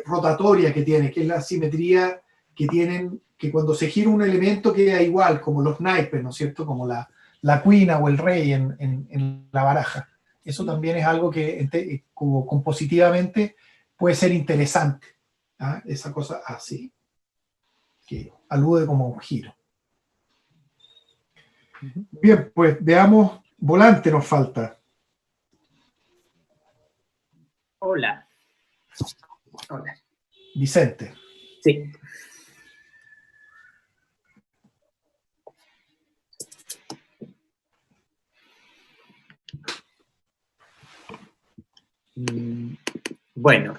rotatoria que tiene, que es la simetría que tienen, que cuando se gira un elemento queda igual, como los naipes, ¿no es cierto?, como la cuina o el rey en la baraja. Eso también es algo que como compositivamente puede ser interesante, ¿ah? Esa cosa así, que alude como a un giro. Bien, pues veamos, volante nos falta. Hola. Hola. Vicente. Sí. Bueno,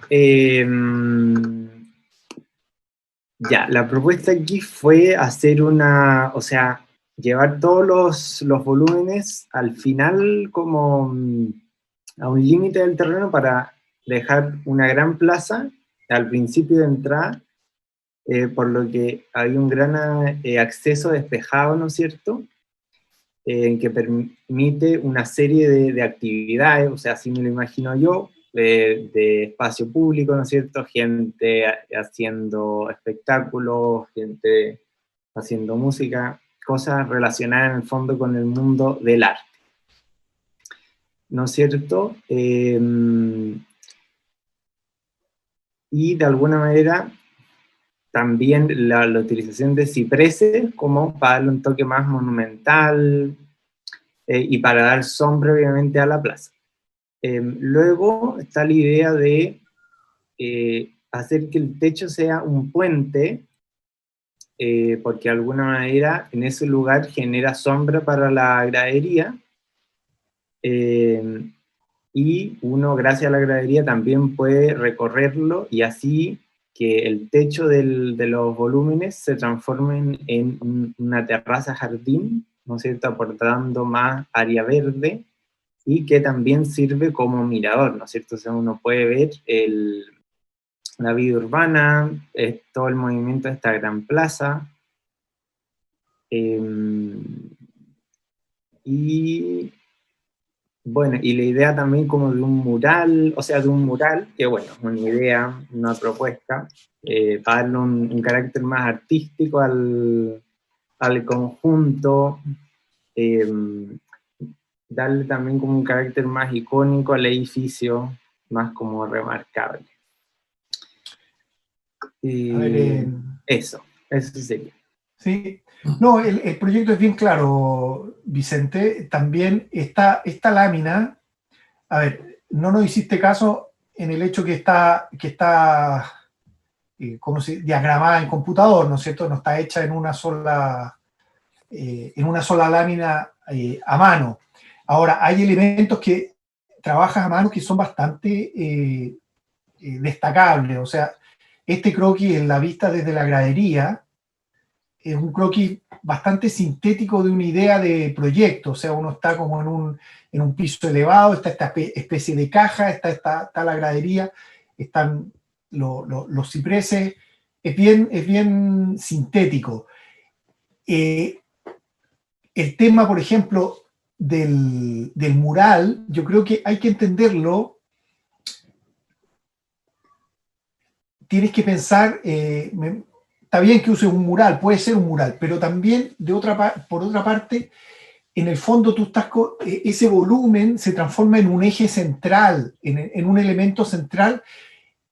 ya, la propuesta aquí fue hacer o sea, llevar todos los volúmenes al final como a un límite del terreno para dejar una gran plaza al principio de entrada, por lo que había un gran acceso despejado, ¿no es cierto?, que permite una serie de actividades, o sea, así me lo imagino yo, de espacio público, ¿no es cierto?, gente haciendo espectáculos, gente haciendo música, cosas relacionadas en el fondo con el mundo del arte, ¿no es cierto? Y de alguna manera también la utilización de cipreses como para darle un toque más monumental y para dar sombra obviamente a la plaza. Luego está la idea de hacer que el techo sea un puente, porque de alguna manera en ese lugar genera sombra para la gradería, y uno gracias a la gradería también puede recorrerlo y así que el techo de los volúmenes se transformen en una terraza jardín, ¿no es cierto?, aportando más área verde, y que también sirve como mirador, ¿no es cierto? O sea, uno puede ver la vida urbana, todo el movimiento de esta gran plaza, y bueno, y la idea también como de un mural, o sea, de un mural, que bueno, una idea, una propuesta, para darle un carácter más artístico al conjunto, darle también como un carácter más icónico al edificio, más como remarcable. Eso sería. Sí, no, el proyecto es bien claro, Vicente. También esta lámina, a ver, no nos hiciste caso en el hecho que está como se diagramada en computador, ¿no es cierto? No está hecha en una sola lámina a mano. Ahora, hay elementos que trabajas a mano que son bastante destacables. O sea, este croquis en la vista desde la gradería es un croquis bastante sintético de una idea de proyecto. O sea, uno está como en un piso elevado, está esta especie de caja, está la gradería, están los cipreses, es bien sintético. El tema, por ejemplo, del mural, yo creo que hay que entenderlo. Tienes que pensar, está bien que uses un mural, puede ser un mural, pero también por otra parte, en el fondo ese volumen se transforma en un eje central, en un elemento central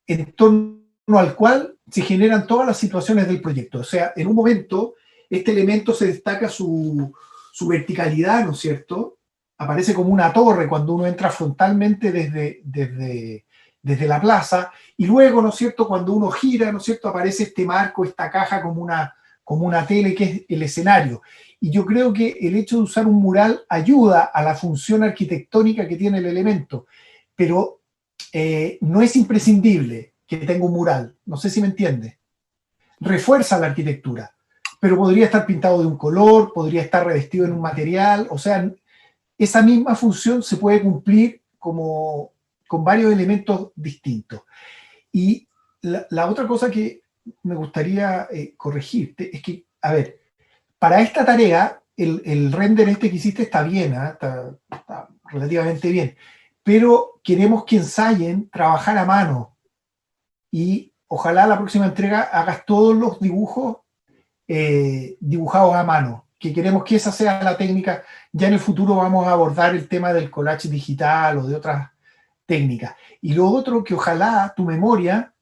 en torno al cual se generan todas las situaciones del proyecto. O sea, en un momento, este elemento se destaca su verticalidad, ¿no es cierto? Aparece como una torre cuando uno entra frontalmente desde la plaza, y luego, ¿no es cierto?, cuando uno gira, ¿no es cierto?, aparece este marco, esta caja como una tele que es el escenario. Y yo creo que el hecho de usar un mural ayuda a la función arquitectónica que tiene el elemento, pero no es imprescindible que tenga un mural, no sé si me entiende. Refuerza la arquitectura, pero podría estar pintado de un color, podría estar revestido en un material, o sea, esa misma función se puede cumplir con varios elementos distintos. Y la otra cosa que me gustaría corregirte es que, a ver, para esta tarea, el render este que hiciste está bien, está relativamente bien, pero queremos que ensayen trabajar a mano y ojalá la próxima entrega hagas todos los dibujos dibujados a mano, que queremos que esa sea la técnica. Ya en el futuro vamos a abordar el tema del collage digital o de otras técnicas. Y lo otro, que ojalá tu memoria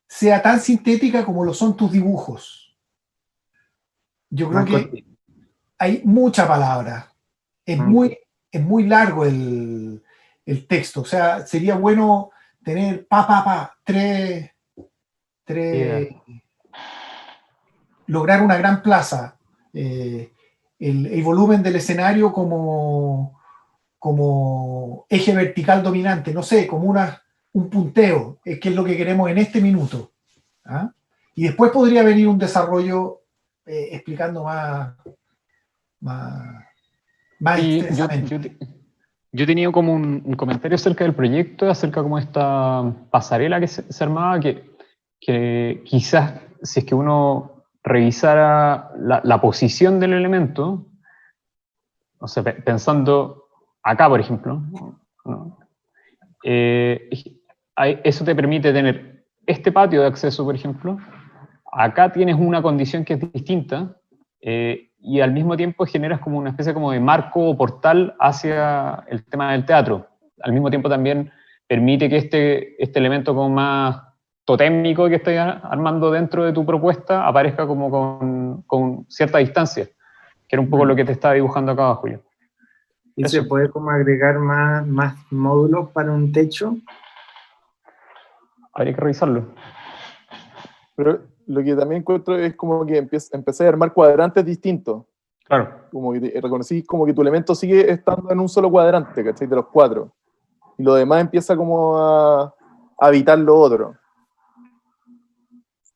sea tan sintética como lo son tus dibujos. Yo creo que hay mucha palabra. Es muy largo el texto. O sea, sería bueno tener lograr una gran plaza. El volumen del escenario como eje vertical dominante, no sé, como un punteo, que es lo que queremos en este minuto. ¿Ah? Y después podría venir un desarrollo explicando más extensamente. Yo tenía como un comentario acerca del proyecto, acerca como esta pasarela que se armaba, que quizás si es que uno revisara la posición del elemento, o sea, pensando acá, por ejemplo, ¿no? Eso te permite tener este patio de acceso, por ejemplo. Acá tienes una condición que es distinta, y al mismo tiempo generas como una especie como de marco o portal hacia el tema del teatro. Al mismo tiempo también permite que este elemento como más totémico que estás armando dentro de tu propuesta aparezca como con cierta distancia, que era un poco lo que te estaba dibujando acá abajo yo. ¿Y se puede como agregar más módulos para un techo? Habría que revisarlo. Pero lo que también encuentro es como que empecé a armar cuadrantes distintos. Claro. Como que reconocí como que tu elemento sigue estando en un solo cuadrante, ¿cachai? De los 4. Y lo demás empieza como a habitar lo otro.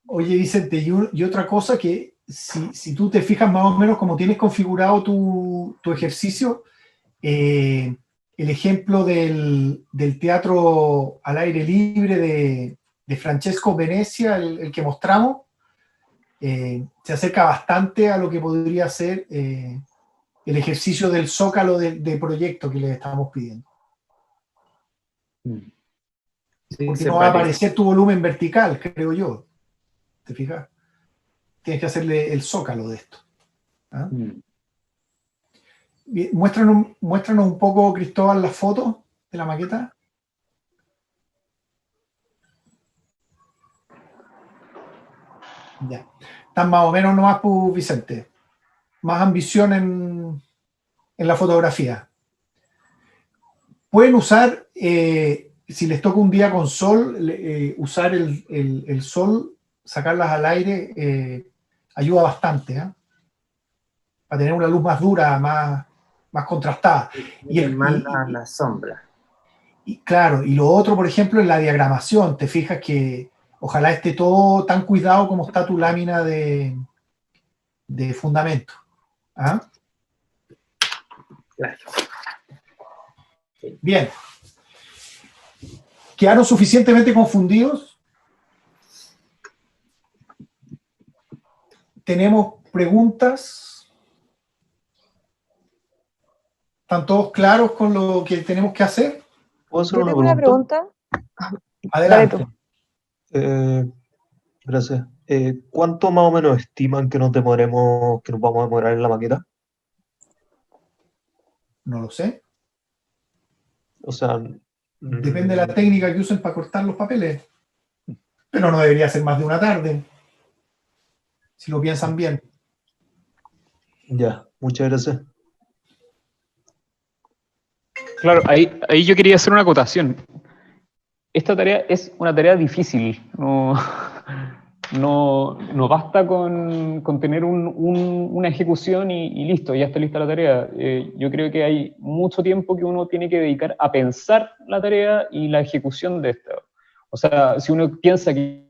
Oye, Vicente, y otra cosa que si tú te fijas más o menos cómo tienes configurado tu ejercicio, el ejemplo del teatro al aire libre de Francesco Venezia, el que mostramos, se acerca bastante a lo que podría ser el ejercicio del zócalo de proyecto que le estamos pidiendo. Sí, porque no va a aparecer tu volumen vertical, creo yo. ¿Te fijas? Tienes que hacerle el zócalo de esto. ¿Ah? Bien, muéstranos un poco, Cristóbal, las fotos de la maqueta. Ya. Están más o menos nomás, pues, Vicente. Más ambición en la fotografía. Pueden usar, si les toca un día con sol, usar el sol, sacarlas al aire, ayuda bastante, ¿eh? Para tener una luz más dura, más contrastada. Y la sombra. Y claro, y lo otro, por ejemplo, en la diagramación, te fijas que ojalá esté todo tan cuidado como está tu lámina de fundamento. ¿Ah? Claro. Bien. ¿Quedaron suficientemente confundidos? ¿Tenemos preguntas? ¿Están todos claros con lo que tenemos que hacer? ¿Puedo hacer Yo una tengo una pregunta? pregunta. Adelante. Dale tú. Gracias. ¿Cuánto más o menos estiman que nos demoremos, que nos vamos a demorar en la maqueta? No lo sé. O sea, Depende de la técnica que usen para cortar los papeles. Pero no debería ser más de una tarde. Si lo piensan bien. ya, muchas gracias. Claro, ahí yo quería hacer una acotación. Esta tarea es una tarea difícil. No basta con tener una ejecución y listo, ya está lista la tarea. Yo creo que hay mucho tiempo que uno tiene que dedicar a pensar la tarea y la ejecución de esta. O sea, si uno piensa que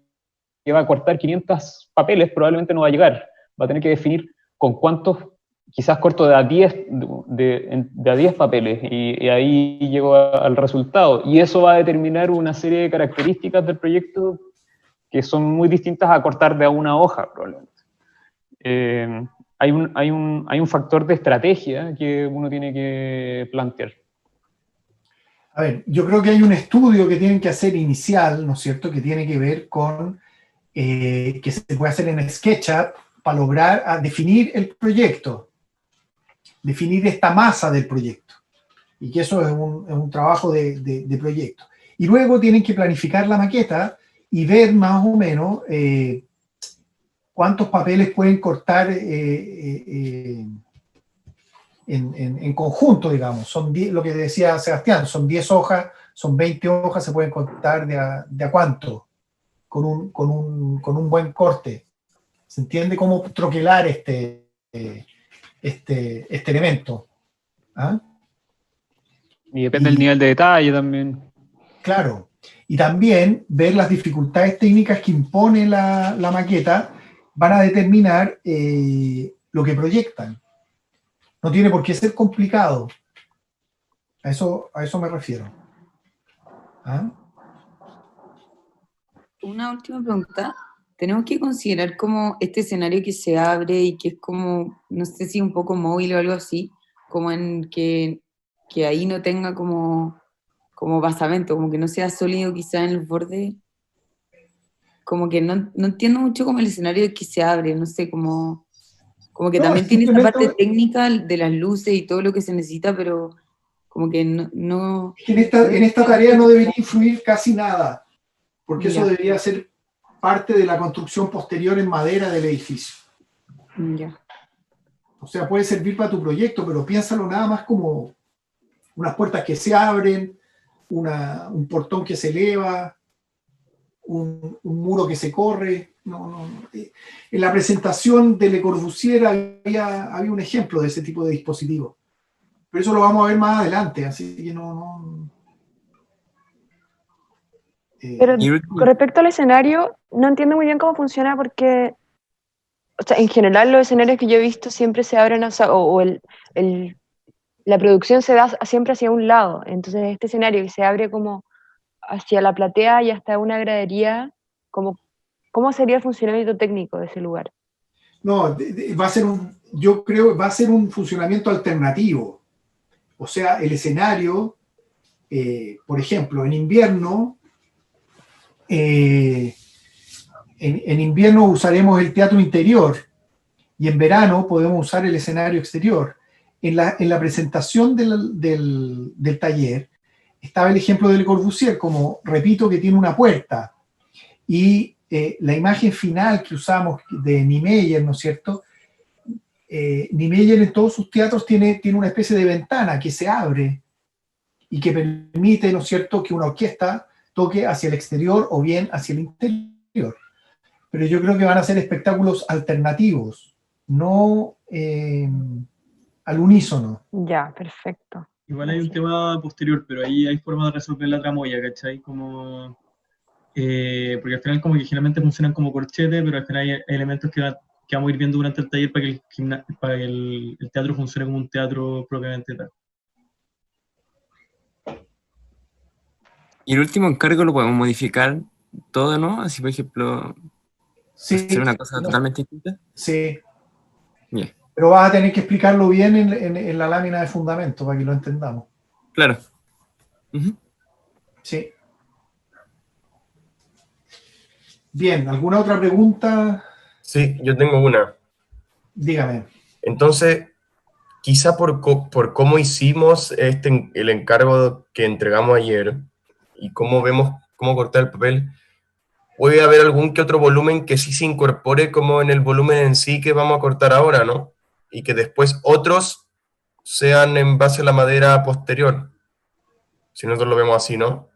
va a cortar 500 papeles, probablemente no va a llegar. Va a tener que definir con cuántos, quizás corto de a 10, de a 10 papeles, y ahí llego al resultado. Y eso va a determinar una serie de características del proyecto que son muy distintas a cortar de a una hoja, probablemente. Hay un factor de estrategia que uno tiene que plantear. A ver, yo creo que hay un estudio que tienen que hacer inicial, ¿no es cierto?, que tiene que ver con que se puede hacer en SketchUp para lograr definir el proyecto, definir esta masa del proyecto, y que eso es un trabajo de proyecto. Y luego tienen que planificar la maqueta y ver más o menos cuántos papeles pueden cortar en conjunto, digamos. Son 10, lo que decía Sebastián, son 10 hojas, son 20 hojas, se pueden cortar de a cuánto, con un buen corte. ¿Se entiende cómo troquelar este elemento? ¿Ah? Y depende del nivel de detalle también. Claro. Y también ver las dificultades técnicas que impone la maqueta van a determinar lo que proyectan. No tiene por qué ser complicado. A eso me refiero. ¿Ah? Una última pregunta. Tenemos que considerar como este escenario que se abre y que es como, no sé si un poco móvil o algo así, como en que ahí no tenga como basamento, como que no sea sólido quizá en los bordes. Como que no entiendo mucho como el escenario que se abre, no sé, como que No, también tiene esta simplemente parte técnica de las luces y todo lo que se necesita, pero como que no... En esta tarea no debería influir casi nada, porque eso Ya. debería ser parte de la construcción posterior en madera del edificio. Ya. O sea, puede servir para tu proyecto, pero piénsalo nada más como unas puertas que se abren, un portón que se eleva, un muro que se corre. No. En la presentación de Le Corbusier había un ejemplo de ese tipo de dispositivo. Pero eso lo vamos a ver más adelante, así que no. Pero con respecto al escenario, no entiendo muy bien cómo funciona porque, o sea, en general los escenarios que yo he visto siempre se abren, o sea, la producción se da siempre hacia un lado. Entonces este escenario que se abre como hacia la platea y hasta una gradería, ¿cómo sería el funcionamiento técnico de ese lugar? No, yo creo que va a ser un funcionamiento alternativo. O sea, el escenario, por ejemplo, en invierno, en invierno usaremos el teatro interior y en verano podemos usar el escenario exterior. En la presentación del taller estaba el ejemplo de Le Corbusier, como repito, que tiene una puerta, y la imagen final que usamos de Niemeyer, ¿no es cierto? Niemeyer en todos sus teatros tiene una especie de ventana que se abre y que permite, ¿no es cierto?, que una orquesta toque hacia el exterior o bien hacia el interior. Pero yo creo que van a ser espectáculos alternativos, no al unísono. Ya, perfecto. Igual hay un tema posterior, pero ahí hay forma de resolver la tramoya, ¿cachai? Como, porque al final como que generalmente funcionan como corchete, pero al final hay elementos que vamos a ir viendo durante el taller para que el teatro funcione como un teatro propiamente tal. Y el último encargo lo podemos modificar todo, ¿no? Así, por ejemplo, Sí. ¿Hacer una cosa totalmente distinta? Sí. Bien. Pero vas a tener que explicarlo bien en la lámina de fundamento para que lo entendamos. Claro. Sí. Bien, ¿alguna otra pregunta? Sí, yo tengo una. Dígame. Entonces, quizá por cómo hicimos el encargo que entregamos ayer y cómo vemos cómo cortar el papel, puede haber algún que otro volumen que sí se incorpore como en el volumen en sí que vamos a cortar ahora, ¿no? Y que después otros sean en base a la madera posterior. Si nosotros lo vemos así, ¿no?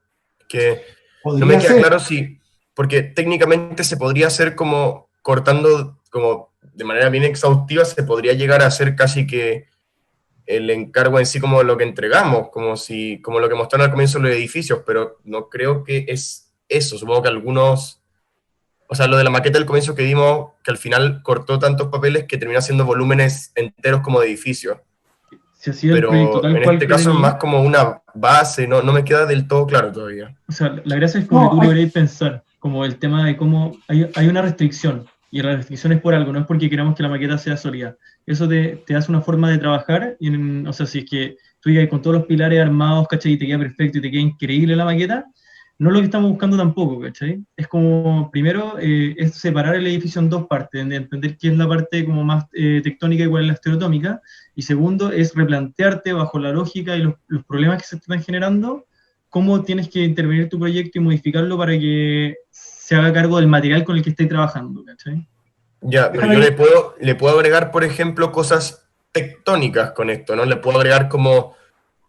Que no me queda claro si, porque técnicamente se podría hacer como cortando, como de manera bien exhaustiva, se podría llegar a hacer casi que el encargo en sí como lo que entregamos, como lo que mostraron al comienzo de los edificios, pero no creo que es eso. Supongo que algunos, o sea, lo de la maqueta del comienzo que vimos, que al final cortó tantos papeles que terminó haciendo volúmenes enteros como de edificios. Se hacía el proyecto Pero tal en cual este que caso es venía. más como una base, no me queda del todo claro todavía. O sea, la gracia es como que tú logréis pensar, como el tema de cómo hay una restricción, y la restricción es por algo, no es porque queramos que la maqueta sea sólida. Eso te hace una forma de trabajar, o sea, si es que tú llegas con todos los pilares armados, ¿cachai? Y te queda perfecto y te queda increíble la maqueta, no es lo que estamos buscando tampoco, ¿cachai? Es como, primero, es separar el edificio en dos partes, de entender qué es la parte como más tectónica y cuál es la estereotómica, y segundo, es replantearte bajo la lógica y los problemas que se están generando, cómo tienes que intervenir tu proyecto y modificarlo para que se haga cargo del material con el que estés trabajando, ¿cachai? Ya, pero yo le puedo agregar, por ejemplo, cosas tectónicas con esto, ¿no? Le puedo agregar como,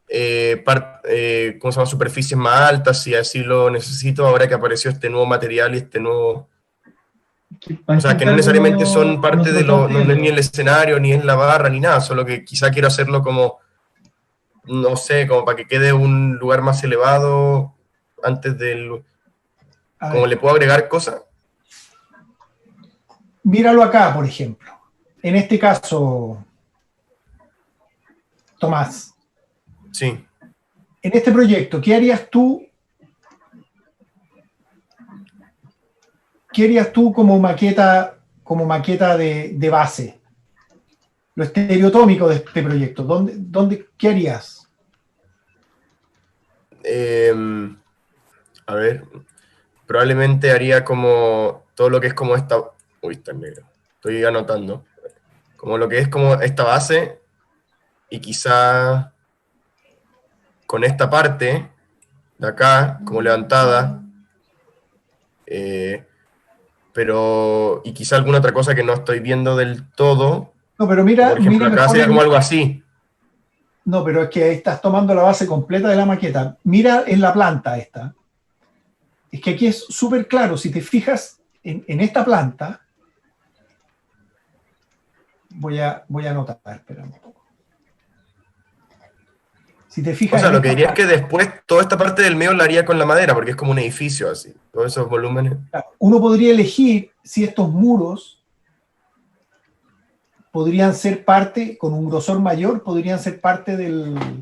¿cómo se llama? Superficies más altas, si así lo necesito, ahora que apareció este nuevo material y este nuevo... O sea, que no necesariamente son parte de lo... No es ni el escenario, ni es la barra, ni nada, solo que quizá quiero hacerlo como... No sé, como para que quede un lugar más elevado antes del... ¿Cómo le puedo agregar cosas? Míralo acá, por ejemplo. En este caso, Tomás. Sí. En este proyecto, ¿qué harías tú? ¿Qué harías tú como maqueta de base? Lo estereotómico de este proyecto. ¿Qué harías? A ver, probablemente haría como todo lo que es como esta... Uy, está en negro. Estoy anotando. Como lo que es como esta base y quizá con esta parte de acá, como levantada, pero... Y quizá alguna otra cosa que no estoy viendo del todo. No, pero mira... Por ejemplo, acá sería como algo así. No, pero es que ahí estás tomando la base completa de la maqueta. Mira en la planta esta. Es que aquí es súper claro. Si te fijas en esta planta, voy a anotar, espera un poco. Si te fijas... O sea, lo que diría es que después toda esta parte del medio la haría con la madera, porque es como un edificio así. Todos esos volúmenes. Uno podría elegir si estos muros podrían ser parte, con un grosor mayor, podrían ser parte del...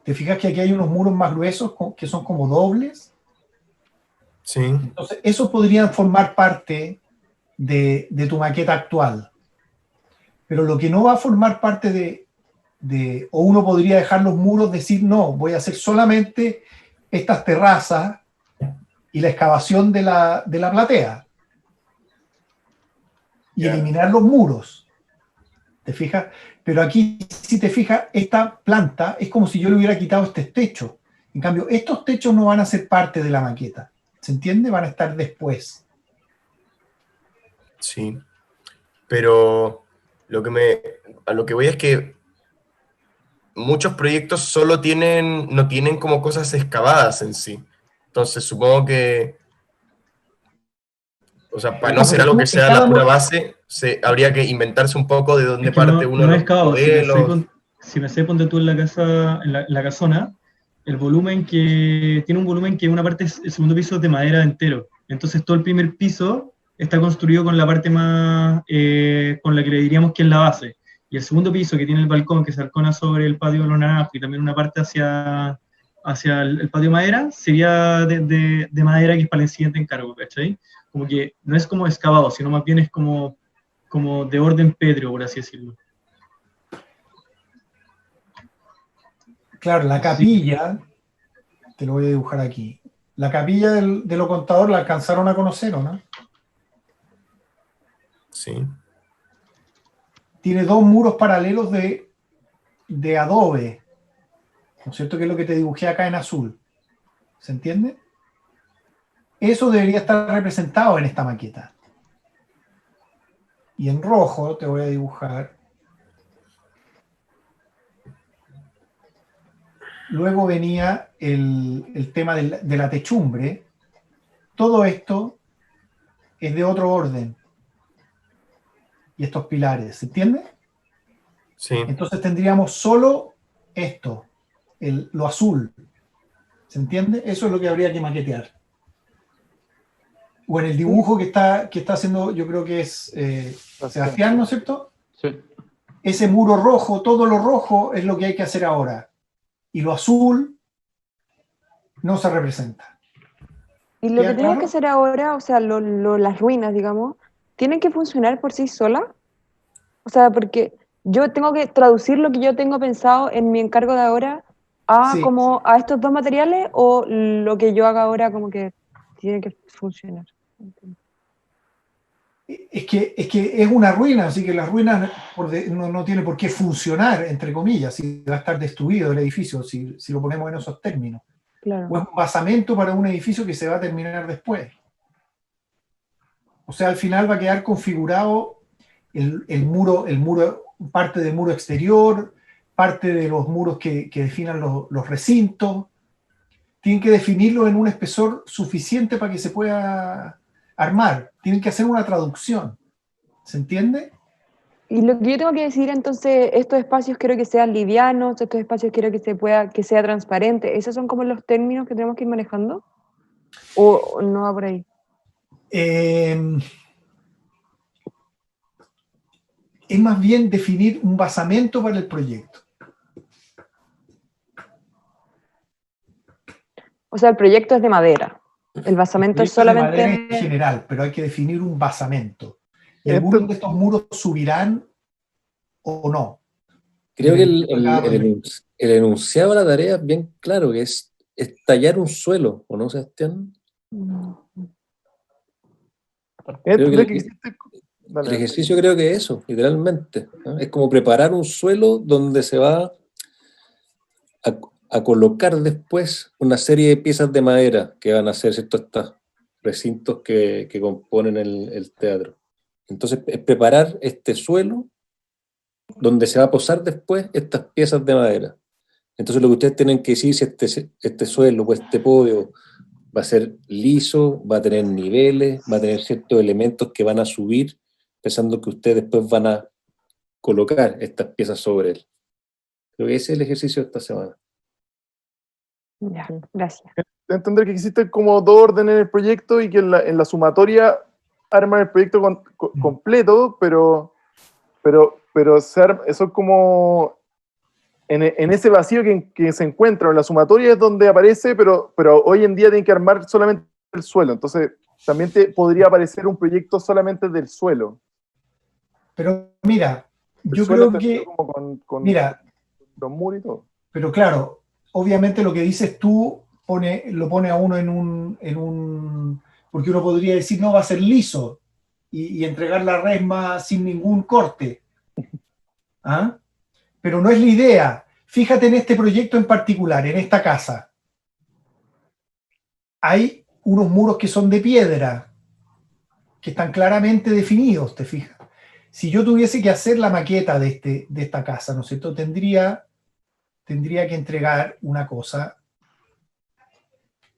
¿Te fijas que aquí hay unos muros más gruesos que son como dobles? Sí. Entonces, esos podrían formar parte de tu maqueta actual. Pero lo que no va a formar parte o uno podría dejar los muros, decir, no, voy a hacer solamente estas terrazas y la excavación de la platea. Y eliminar los muros. ¿Te fijas? Pero aquí, si te fijas, esta planta es como si yo le hubiera quitado este techo. En cambio, estos techos no van a ser parte de la maqueta. ¿Se entiende? Van a estar después. Sí. Pero a lo que voy es que muchos proyectos solo no tienen como cosas excavadas en sí. Entonces supongo que, o sea, para no ser algo que sea la pura base, habría que inventarse un poco de dónde parte uno de los modelos. Si me sé, ponte tú en la casa, en la casona, tiene un volumen que una parte, el segundo piso es de madera entero. Entonces todo el primer piso está construido con la parte más, con la que le diríamos que es la base. Y el segundo piso, que tiene el balcón que se arcona sobre el patio de los naranjos y también una parte hacia el patio de madera, sería de madera, que es para el siguiente encargo, ¿cachai? como que no es como excavado, sino más bien es como de orden pétreo, por así decirlo. Claro, la capilla, te lo voy a dibujar aquí. La capilla de los contadores la alcanzaron a conocer, ¿o no? Sí. Tiene 2 muros paralelos de adobe, ¿no es cierto? Que es lo que te dibujé acá en azul. ¿Se entiende? Eso debería estar representado en esta maqueta. Y en rojo te voy a dibujar. Luego venía el tema de la techumbre. Todo esto es de otro orden. Y estos pilares, ¿se entiende? Sí. Entonces tendríamos solo esto, lo azul. ¿Se entiende? Eso es lo que habría que maquetear. O en el dibujo que está haciendo, yo creo que es Sebastián, ¿no es cierto? Sí. Ese muro rojo, todo lo rojo es lo que hay que hacer ahora. Y lo azul no se representa. Y lo que ¿Queda tenemos claro? que hacer ahora, o sea, las ruinas, digamos, ¿tienen que funcionar por sí solas? O sea, porque yo tengo que traducir lo que yo tengo pensado en mi encargo de ahora a Sí. como a estos dos materiales, o lo que yo haga ahora como que tiene que funcionar. Es que es una ruina, así que las ruinas no tiene por qué funcionar, entre comillas, si va a estar destruido el edificio, si lo ponemos en esos términos. Claro. O es un basamento para un edificio que se va a terminar después. O sea, al final va a quedar configurado el muro, parte del muro exterior, parte de los muros que definan los recintos. Tienen que definirlo en un espesor suficiente para que se pueda armar. Tienen que hacer una traducción. ¿Se entiende? Y lo que yo tengo que decir, entonces, estos espacios quiero que sean livianos, estos espacios quiero que sea transparente. ¿Esos son como los términos que tenemos que ir manejando? ¿O no va por ahí? Es más bien definir un basamento para el proyecto. O sea, el proyecto es de madera. El basamento es solamente... de madera en general, pero hay que definir un basamento. Y algunos de estos muros subirán o no. Creo que el enunciado de la tarea es bien claro, que es tallar un suelo, ¿o no, Sebastián? Creo que el ejercicio creo que es eso, literalmente, ¿no? Es como preparar un suelo donde se va a colocar después una serie de piezas de madera que van a ser, ¿cierto?, estos recintos que componen el teatro. Entonces, es preparar este suelo donde se va a posar después estas piezas de madera. Entonces, lo que ustedes tienen que decir si este suelo o este podio va a ser liso, va a tener niveles, va a tener ciertos elementos que van a subir, pensando que ustedes después van a colocar estas piezas sobre él. Creo que ese es el ejercicio de esta semana. Ya, gracias. Entender que existen como 2 órdenes en el proyecto y que en la sumatoria arman el proyecto completo, pero eso es como en ese vacío que se encuentra en la sumatoria es donde aparece, pero hoy en día tienen que armar solamente el suelo. Entonces también podría aparecer un proyecto solamente del suelo. Pero mira, yo creo que mira, los muros y todo. Pero claro, obviamente lo que dices tú lo pone a uno en un porque uno podría decir no, va a ser liso y entregar la resma sin ningún corte. ¿Ah? Pero no es la idea. Fíjate en este proyecto en particular, en esta casa. Hay unos muros que son de piedra, que están claramente definidos, ¿te fijas? Si yo tuviese que hacer la maqueta de esta casa, ¿no es cierto? Tendría que entregar una cosa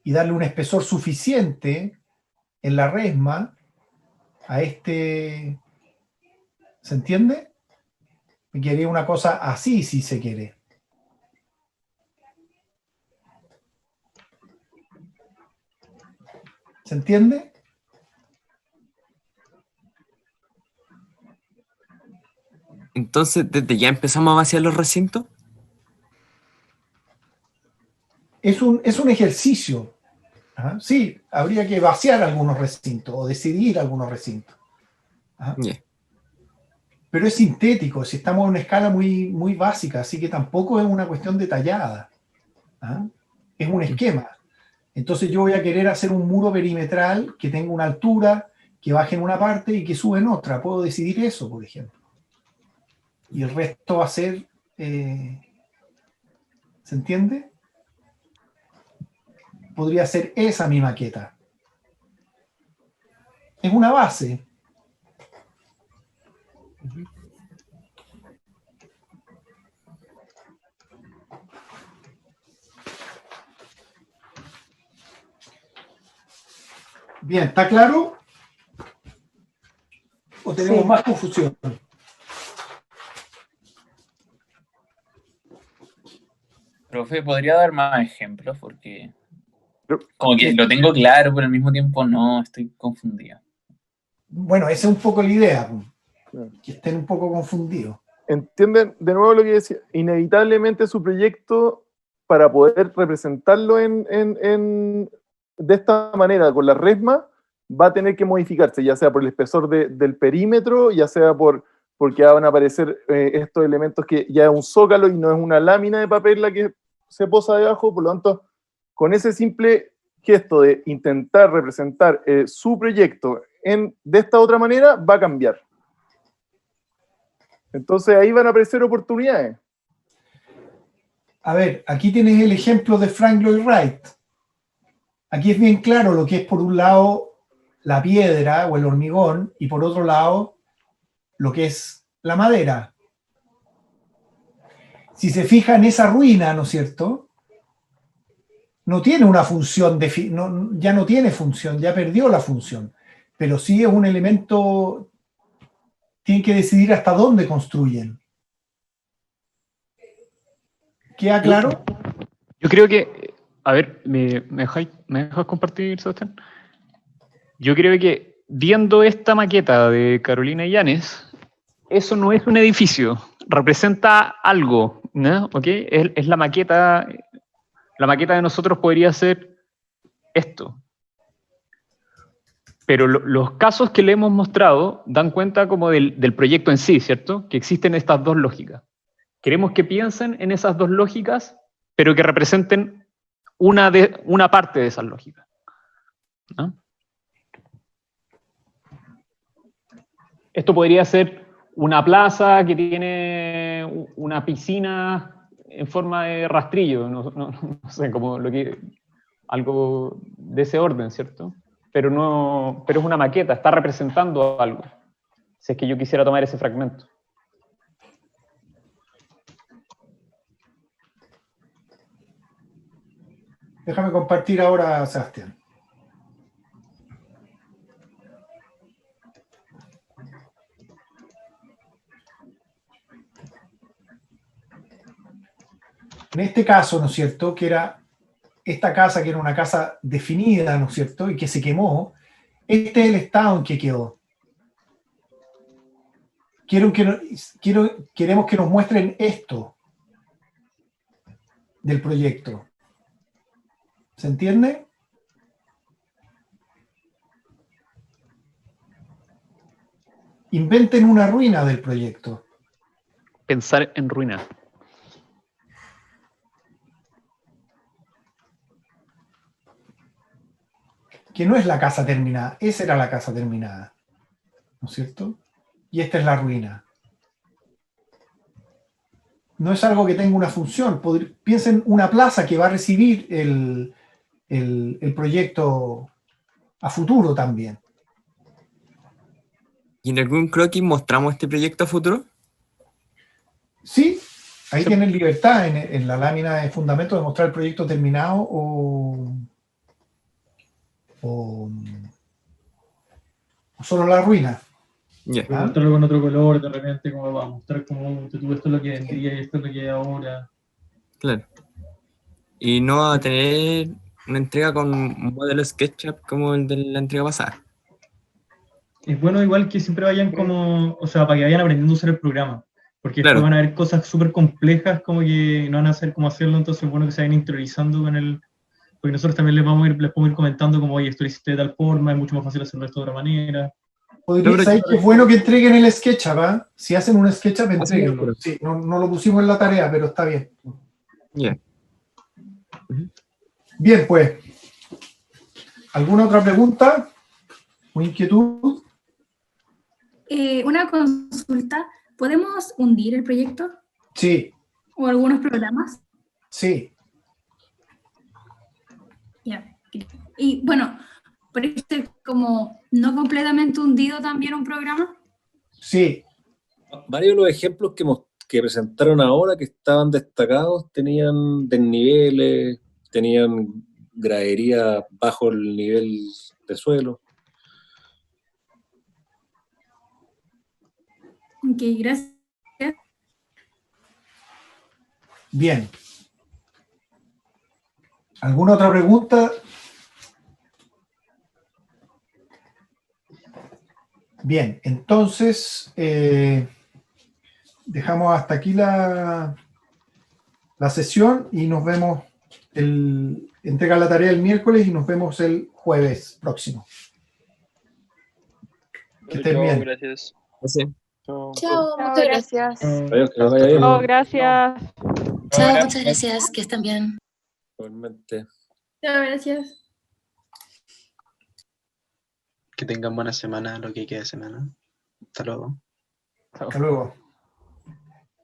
y darle un espesor suficiente en la resma a este... ¿Se entiende? Me quedaría una cosa así, si se quiere. ¿Se entiende? Entonces, ¿desde ya empezamos a vaciar los recintos? Es un ejercicio. Ajá. Sí, habría que vaciar algunos recintos o decidir algunos recintos. Ajá. Pero es sintético, si estamos en una escala muy, muy básica, así que tampoco es una cuestión detallada. ¿Ah? Es un esquema. Entonces yo voy a querer hacer un muro perimetral que tenga una altura, que baje en una parte y que sube en otra. Puedo decidir eso, por ejemplo. Y el resto va a ser... ¿se entiende? Podría ser esa mi maqueta. Es una base. Bien, ¿está claro? ¿O tenemos más confusión? Profe, ¿podría dar más ejemplos? Porque como que lo tengo claro, pero al mismo tiempo no, estoy confundido. Bueno, esa es un poco la idea, que estén un poco confundidos. ¿Entienden de nuevo lo que decía? Inevitablemente su proyecto, para poder representarlo de esta manera, con la resma, va a tener que modificarse, ya sea por el espesor del perímetro, ya sea porque van a aparecer estos elementos que ya es un zócalo y no es una lámina de papel la que se posa debajo. Por lo tanto, con ese simple gesto de intentar representar su proyecto de esta otra manera, va a cambiar. Entonces ahí van a aparecer oportunidades. A ver, aquí tienes el ejemplo de Frank Lloyd Wright. Aquí es bien claro lo que es, por un lado, la piedra o el hormigón, y por otro lado, lo que es la madera. Si se fija en esa ruina, ¿no es cierto?, no tiene una función, ya no tiene función, ya perdió la función, pero sí es un elemento, tienen que decidir hasta dónde construyen. ¿Queda claro? Yo creo que, a ver, ¿me dejas compartir, Sebastián? Yo creo que viendo esta maqueta de Carolina Illanes, eso no es un edificio, representa algo, ¿no? ¿Okay? Es la maqueta de nosotros podría ser esto. Pero los casos que le hemos mostrado dan cuenta como del proyecto en sí, ¿cierto? Que existen estas dos lógicas. Queremos que piensen en esas dos lógicas, pero que representen una parte de esas lógicas, ¿no? Esto podría ser una plaza que tiene una piscina en forma de rastrillo, no sé, como algo de ese orden, ¿cierto? Pero es una maqueta, está representando algo, si es que yo quisiera tomar ese fragmento. Déjame compartir ahora, Sebastián. En este caso, ¿no es cierto?, que era esta casa, que era una casa definida, ¿no es cierto?, y que se quemó, este es el estado en que quedó. Queremos que nos muestren esto del proyecto. ¿Se entiende? Inventen una ruina del proyecto. Pensar en ruina. Que no es la casa terminada, esa era la casa terminada, ¿no es cierto? Y esta es la ruina. No es algo que tenga una función. Piensen una plaza que va a recibir el proyecto a futuro también. ¿Y en algún croquis mostramos este proyecto a futuro? Sí, ahí tienen libertad en la lámina de fundamento de mostrar el proyecto terminado o solo la ruina. Mostrarlo con otro color, de repente, como va a mostrar como esto es lo que vendría y esto es lo que hay ahora. Claro. Y no va a tener una entrega con un modelo SketchUp como el de la entrega pasada. Es bueno igual que siempre vayan como, o sea, para que vayan aprendiendo a usar el programa. Porque Claro. después van a ver cosas súper complejas como que no van a saber cómo hacerlo, entonces es bueno que se vayan interiorizando porque nosotros también les podemos ir comentando como, oye, esto lo hiciste de tal forma, es mucho más fácil hacerlo de esta otra manera. ¿Sabes qué es bueno que entreguen el SketchUp? ¿Ah? Si hacen un SketchUp, entréguenlo. Sí, no lo pusimos en la tarea, pero está bien. Bien, pues. ¿Alguna otra pregunta o inquietud? Una consulta. ¿Podemos hundir el proyecto? Sí, ¿O algunos programas? sí. Ya. Y bueno, ¿parece como no completamente hundido también un programa? Sí. Varios de los ejemplos que presentaron ahora, que estaban destacados, tenían desniveles, tenían gradería bajo el nivel de suelo. Ok, gracias. Bien. ¿Alguna otra pregunta? Bien, entonces dejamos hasta aquí la sesión y nos vemos, entrega la tarea el miércoles y nos vemos el jueves próximo. Que estén bien. Gracias. Chao, muchas gracias. Oh, gracias. Chao, muchas gracias, que estén bien. Igualmente. Chao, gracias. Que tengan buena semana, lo que quede de semana. Hasta luego. Hasta luego.